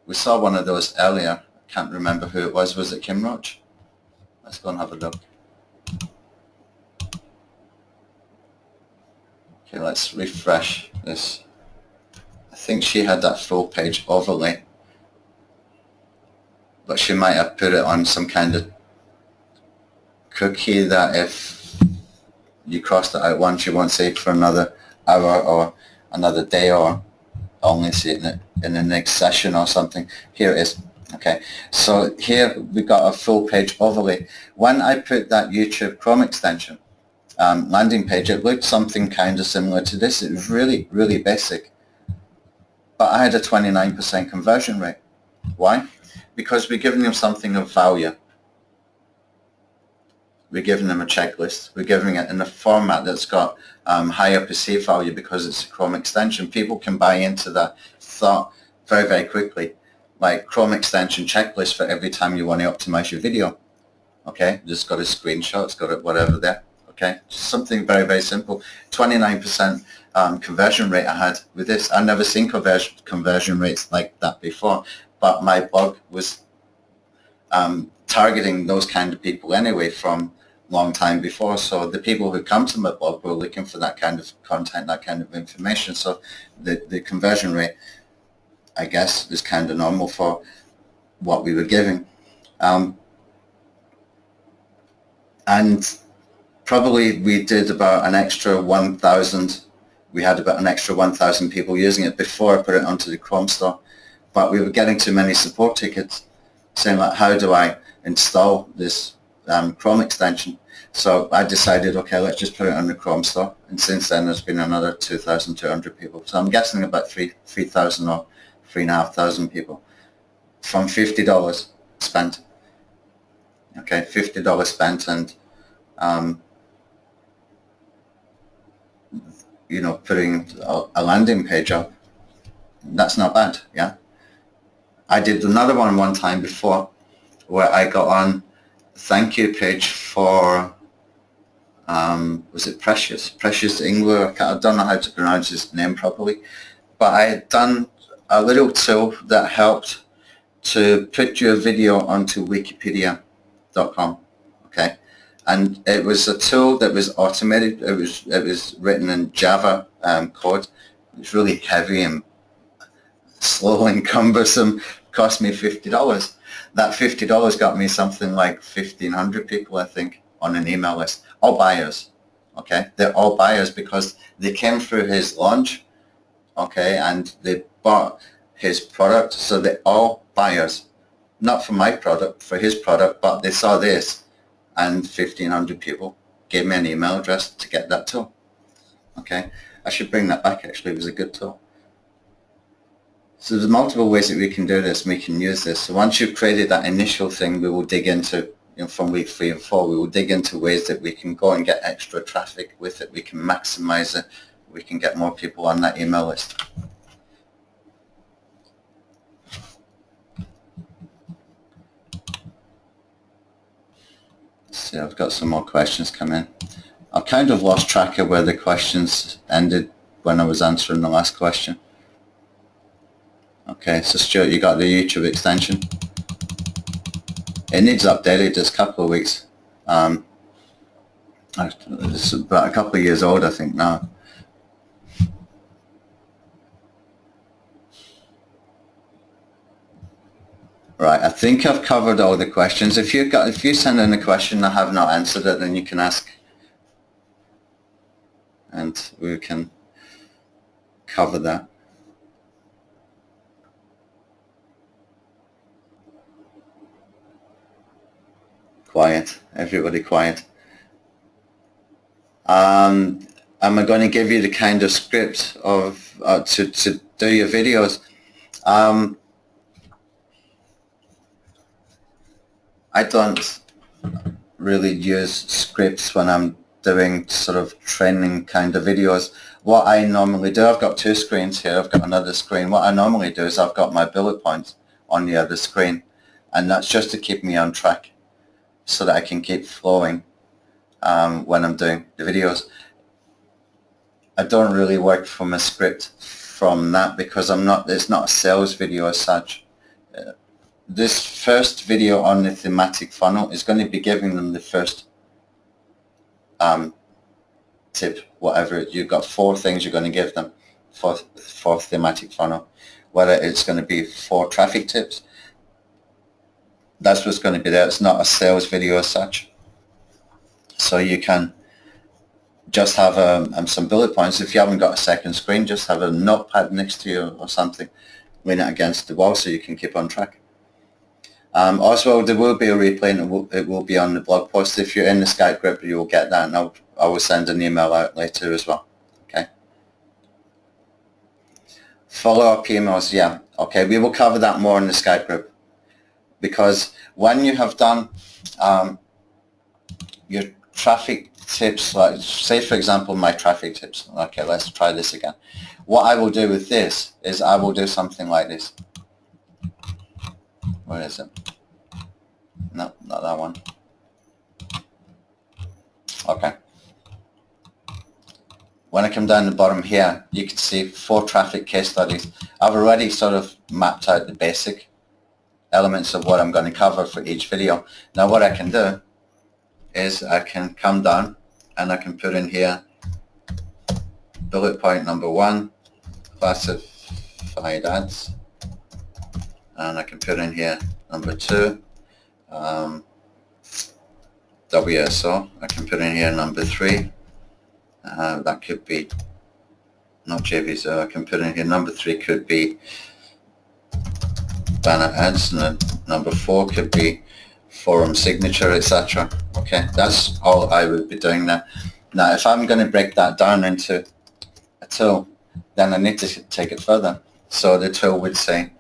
We saw one of those earlier. I can't remember who it was. Was it Kim Roach? Let's go and have a look. Okay, let's refresh this. I think she had that full page overlay, but she might have put it on some kind of cookie that if you crossed it out once, you won't see it for another hour or another day, or only see it in the next session or something. Here it is. Okay, so here we got a full page overlay. When I put that YouTube Chrome extension landing page, it looked something kind of similar to this. It was really, really basic, but I had a 29% conversion rate. Why? Because we're giving them something of value. We're giving them a checklist. We're giving it in a format that's got higher perceived value because it's a Chrome extension. People can buy into that thought very, very quickly. Like Chrome extension checklist for every time you want to optimize your video. Okay, just got a screenshot, it's got it whatever there. Okay, just something very, very simple. 29% conversion rate I had with this. I've never seen conversion rates like that before, but my blog was targeting those kind of people anyway from long time before. So the people who come to my blog were looking for that kind of content, that kind of information. So the conversion rate, I guess, is kind of normal for what we were giving. And probably we did about an extra 1,000. We had about an extra 1,000 people using it before I put it onto the Chrome store. But we were getting too many support tickets saying, like, how do I install this Chrome extension? So I decided, okay, let's just put it on the Chrome store. And since then, there's been another 2,200 people. So I'm guessing about 3,000 or 3,500 people from $50 spent. Okay, $50 spent, and you know, putting a landing page up. That's not bad, yeah. I did another one time before where I got on a thank you page for was it Precious Ingler? I don't know how to pronounce his name properly, but I had done a little tool that helped to put your video onto wikipedia.com. Okay, and it was a tool that was automated. It was written in Java code. It was really heavy and slow and cumbersome. Cost me $50. That $50 got me something like 1,500 people, I think, on an email list. All buyers. Okay, they're all buyers because they came through his launch. Okay, and they bought his product, so they're all buyers. Not for my product, for his product, but they saw this, and 1,500 people gave me an email address to get that tool. Okay, I should bring that back. Actually, it was a good tool. So there's multiple ways that we can do this, and we can use this. So once you've created that initial thing, we will dig into, you know, from week 3 and 4, we will dig into ways that we can go and get extra traffic with it. We can maximize it. We can get more people on that email list. See, I've got some more questions coming. I've kind of lost track of where the questions ended when I was answering the last question. Okay, so Stuart, you got the YouTube extension. It needs updated. It's a couple of weeks. It's about a couple of years old, I think, now. Right, I think I've covered all the questions. If you send in a question I have not answered it, then you can ask, and we can cover that. Quiet, everybody quiet. Am I going to give you the kind of script of to do your videos? I don't really use scripts when I'm doing sort of training kind of videos. What I normally do, I've got two screens here, I've got another screen. What I normally do is I've got my bullet points on the other screen, and that's just to keep me on track so that I can keep flowing when I'm doing the videos. I don't really work from a script from that because it's not a sales video as such. This first video on the thematic funnel is going to be giving them the first tip, whatever. You've got 4 things you're going to give them for thematic funnel. Whether it's going to be 4 traffic tips, that's what's going to be there. It's not a sales video as such. So you can just have some bullet points. If you haven't got a second screen, just have a notepad next to you or something, lean it against the wall so you can keep on track. Also, there will be a replay, and it will be on the blog post. If you're in the Skype group, you will get that, and I will send an email out later as well. Okay. Follow-up emails, yeah. Okay, we will cover that more in the Skype group, because when you have done your traffic tips, like say for example my traffic tips. Okay, let's try this again. What I will do with this is I will do something like this. Where is it? No, not that one. Okay. When I come down the bottom here, you can see 4 traffic case studies. I've already sort of mapped out the basic elements of what I'm going to cover for each video. Now what I can do is I can come down and I can put in here bullet point number 1, classified ads, and I can put in here number 2, WSO. I can put in here number 3, that could be not JVZO. I can put in here number 3 could be banner ads, and then number 4 could be forum signature, etc. Okay, that's all I would be doing there. Now if I'm going to break that down into a tool, then I need to take it further. So the tool would say,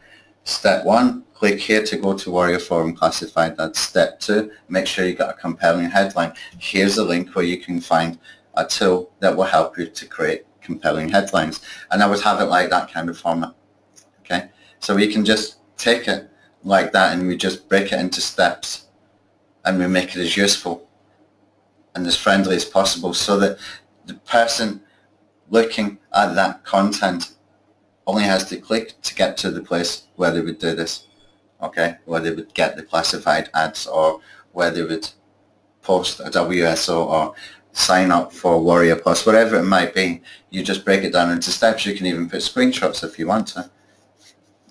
step 1, click here to go to Warrior Forum Classified. That's step 2, make sure you got a compelling headline. Here's a link where you can find a tool that will help you to create compelling headlines. And I would have it like that kind of format. Okay, so we can just take it like that and we just break it into steps and we make it as useful and as friendly as possible so that the person looking at that content only has to click to get to the place where they would do this, okay, where they would get the classified ads or where they would post a WSO or sign up for Warrior Plus, whatever it might be. You just break it down into steps. You can even put screenshots if you want to.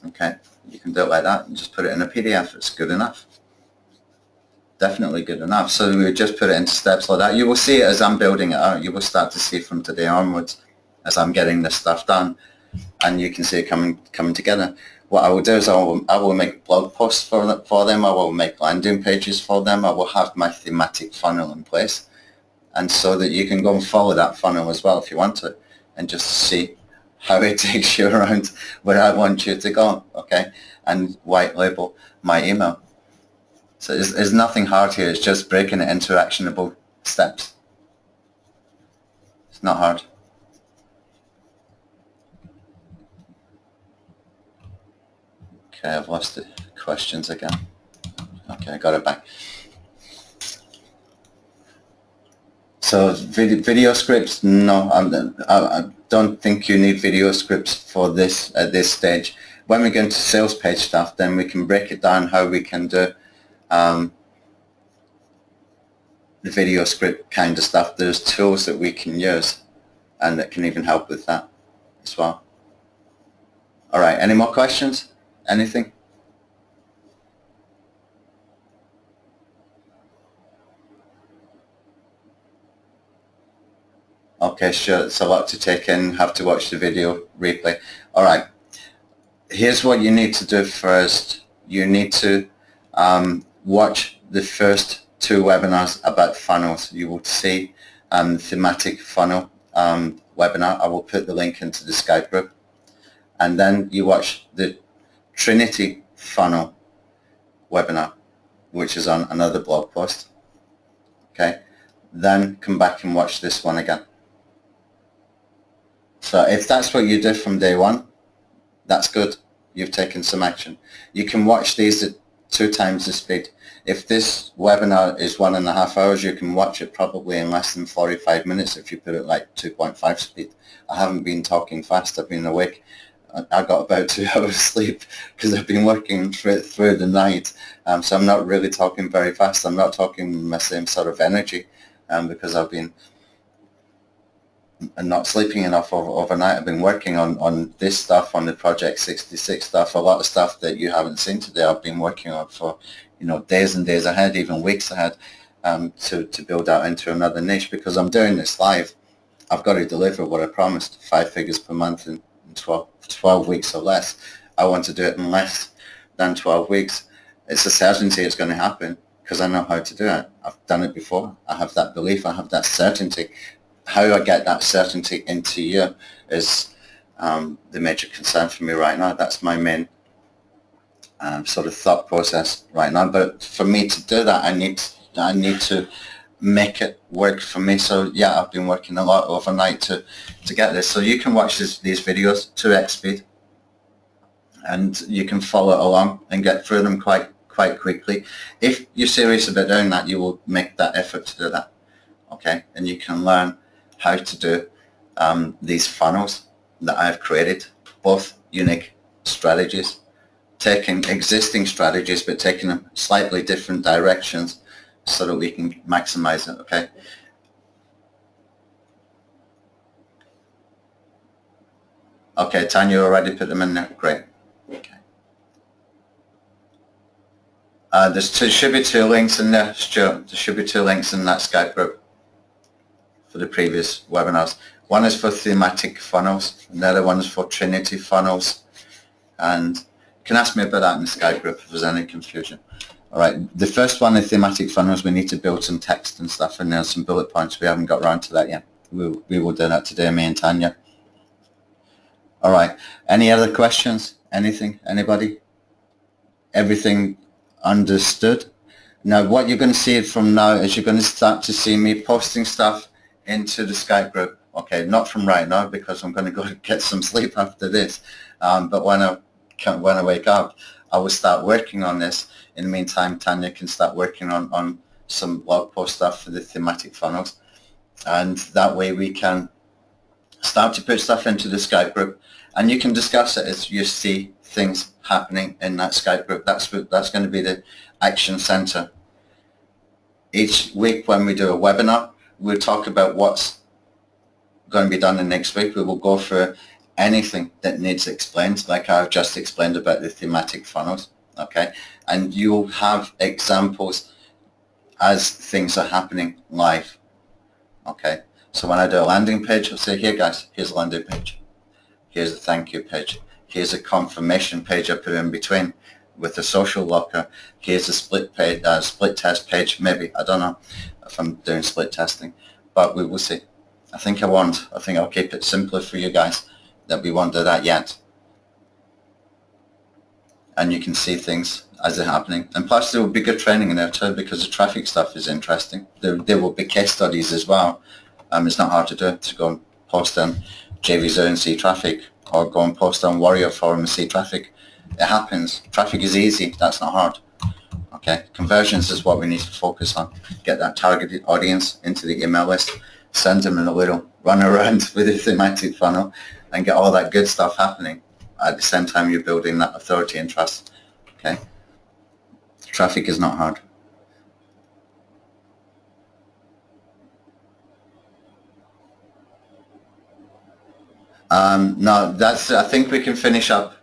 Okay, you can do it like that and just put it in a PDF. It's good enough. Definitely good enough. So we would just put it into steps like that. You will see it as I'm building it out. You will start to see from today onwards as I'm getting this stuff done, and you can see it coming together. What I will do is I will make blog posts for them. I will make landing pages for them. I will have my thematic funnel in place, and so that you can go and follow that funnel as well if you want to, and just see how it takes you around where I want you to go, okay? And white label my email. So there's nothing hard here. It's just breaking it into actionable steps. It's not hard. Okay, I've lost the questions again. Okay, I got it back. So So video scripts, no, I don't think you need video scripts for this at this stage. When we go into sales page stuff, then we can break it down how we can do the video script kind of stuff. There's tools that we can use and that can even help with that as well. All right, any more questions? Anything? Okay, sure, it's a lot to take in, have to watch the video replay. All right, here's what you need to do first. You need to watch the first 2 webinars about funnels. You will see thematic funnel webinar. I will put the link into the Skype group. And then you watch the Trinity funnel webinar, which is on another blog post. Okay, then come back and watch this one again. So if that's what you did from day one, that's good. You've taken some action. You can watch these at 2 times the speed. If this webinar is 1.5 hours, you can watch it probably in less than 45 minutes if you put it like 2.5 speed. I haven't been talking fast. I've been awake. I got about 2 hours sleep because I've been working through the night. So I'm not really talking very fast. I'm not talking the same sort of energy because I've been not sleeping enough overnight. I've been working on this stuff, on the Project66 stuff, a lot of stuff that you haven't seen today. I've been working on for, days and days ahead, even weeks ahead, to build out into another niche because I'm doing this live. I've got to deliver what I promised, 5 figures per month in 12 weeks or less. I want to do it in less than 12 weeks. It's a certainty it's going to happen because I know how to do it. I've done it before. I have that belief. I have that certainty. How I get that certainty into you is the major concern for me right now. That's my main sort of thought process right now. But for me to do that, I need to make it work for me. So yeah, I've been working a lot overnight to get this. So you can watch these videos 2x speed, and you can follow along and get through them quite quickly. If you're serious about doing that, you will make that effort to do that. Okay, and you can learn how to do these funnels that I've created, both unique strategies, taking existing strategies but taking them slightly different directions so that we can maximize it. Okay. Okay, Tanya already put them in there. Great. Okay. There should be 2 links in there, Stuart. There should be 2 links in that Skype group for the previous webinars. One is for thematic funnels, and the other one is for Trinity funnels. And you can ask me about that in the Skype group if there's any confusion. All right, the first one is thematic funnels. We need to build some text and stuff in there, some bullet points. We haven't got around to that yet. We will do that today, me and Tanya. All right, any other questions? Anything? Anybody? Everything understood? Now, what you're going to see from now is you're going to start to see me posting stuff into the Skype group. Okay, not from right now because I'm going to go get some sleep after this. But when I wake up, I will start working on this. In the meantime, Tanya can start working on some blog post stuff for the thematic funnels. And that way we can start to put stuff into the Skype group. And you can discuss it as you see things happening in that Skype group. That's going to be the action center. Each week when we do a webinar, we'll talk about what's going to be done the next week. We will go through anything that needs explained, like I've just explained about the thematic funnels, okay? And you'll have examples as things are happening live, okay? So when I do a landing page, I'll say, here guys, here's a landing page. Here's a thank you page. Here's a confirmation page I put in between with a social locker. Here's a split page, split test page, maybe. I don't know if I'm doing split testing, but we will see. I think I'll keep it simpler for you guys, that we won't do that yet. And you can see things as they're happening. And plus there will be good training in there too, because the traffic stuff is interesting. There will be case studies as well. It's not hard to do, to go and post on JVZoo and see traffic, or go and post on Warrior Forum and see traffic. It happens. Traffic is easy. That's not hard. Okay, conversions is what we need to focus on. Get that targeted audience into the email list, send them in a little run around with a thematic funnel, and get all that good stuff happening at the same time you're building that authority and trust. Okay, traffic is not hard. No, that's, I think we can finish up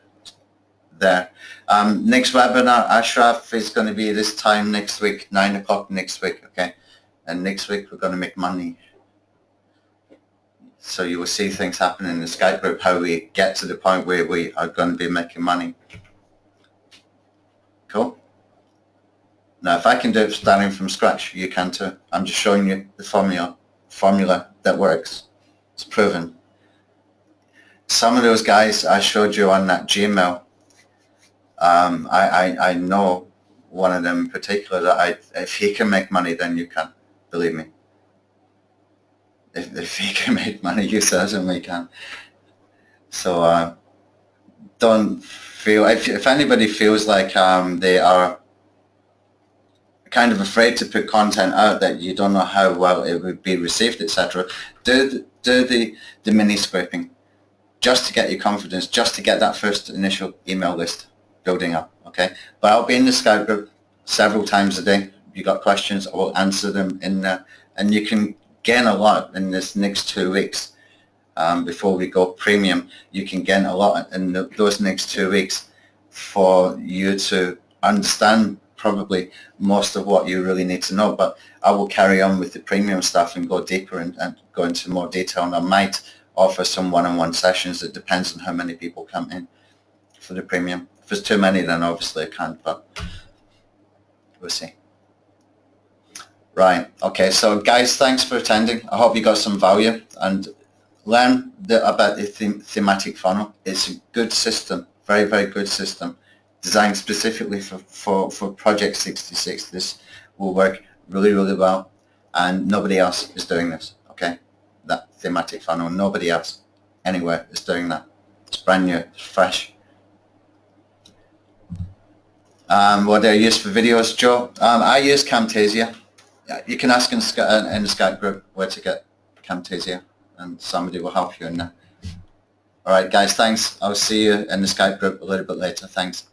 there. Next webinar, Ashraf, is going to be this time next week, 9 o'clock next week, okay? And next week we're going to make money. So you will see things happen in the Skype group, how we get to the point where we are going to be making money. Cool? Now, if I can do it starting from scratch, you can too. I'm just showing you the formula that works. It's proven. Some of those guys I showed you on that Gmail, I know one of them in particular that if he can make money, then you can, believe me. If he can make money, you certainly can. So don't feel, if anybody feels like they are kind of afraid to put content out that you don't know how well it would be received, etc., do the mini scraping, just to get your confidence, just to get that first initial email list building up, okay? But I'll be in the Skype group several times a day. If you got questions, I will answer them in there. And you can gain a lot in this next 2 weeks. Before we go premium, you can gain a lot in those next 2 weeks for you to understand probably most of what you really need to know. But I will carry on with the premium stuff and go deeper and go into more detail. And I might offer some one-on-one sessions. It depends on how many people come in for the premium. If there's too many, then obviously I can't, but we'll see. Right, okay, so guys, thanks for attending. I hope you got some value and learn about the thematic funnel. It's a good system, very, very good system, designed specifically for Project 66. This will work really, really well, and nobody else is doing this, okay? That thematic funnel, nobody else anywhere is doing that. It's brand new, it's fresh. What do I use for videos, Joe? I use Camtasia. You can ask in the Skype group where to get Camtasia, and somebody will help you in there. All right, guys, thanks. I'll see you in the Skype group a little bit later. Thanks.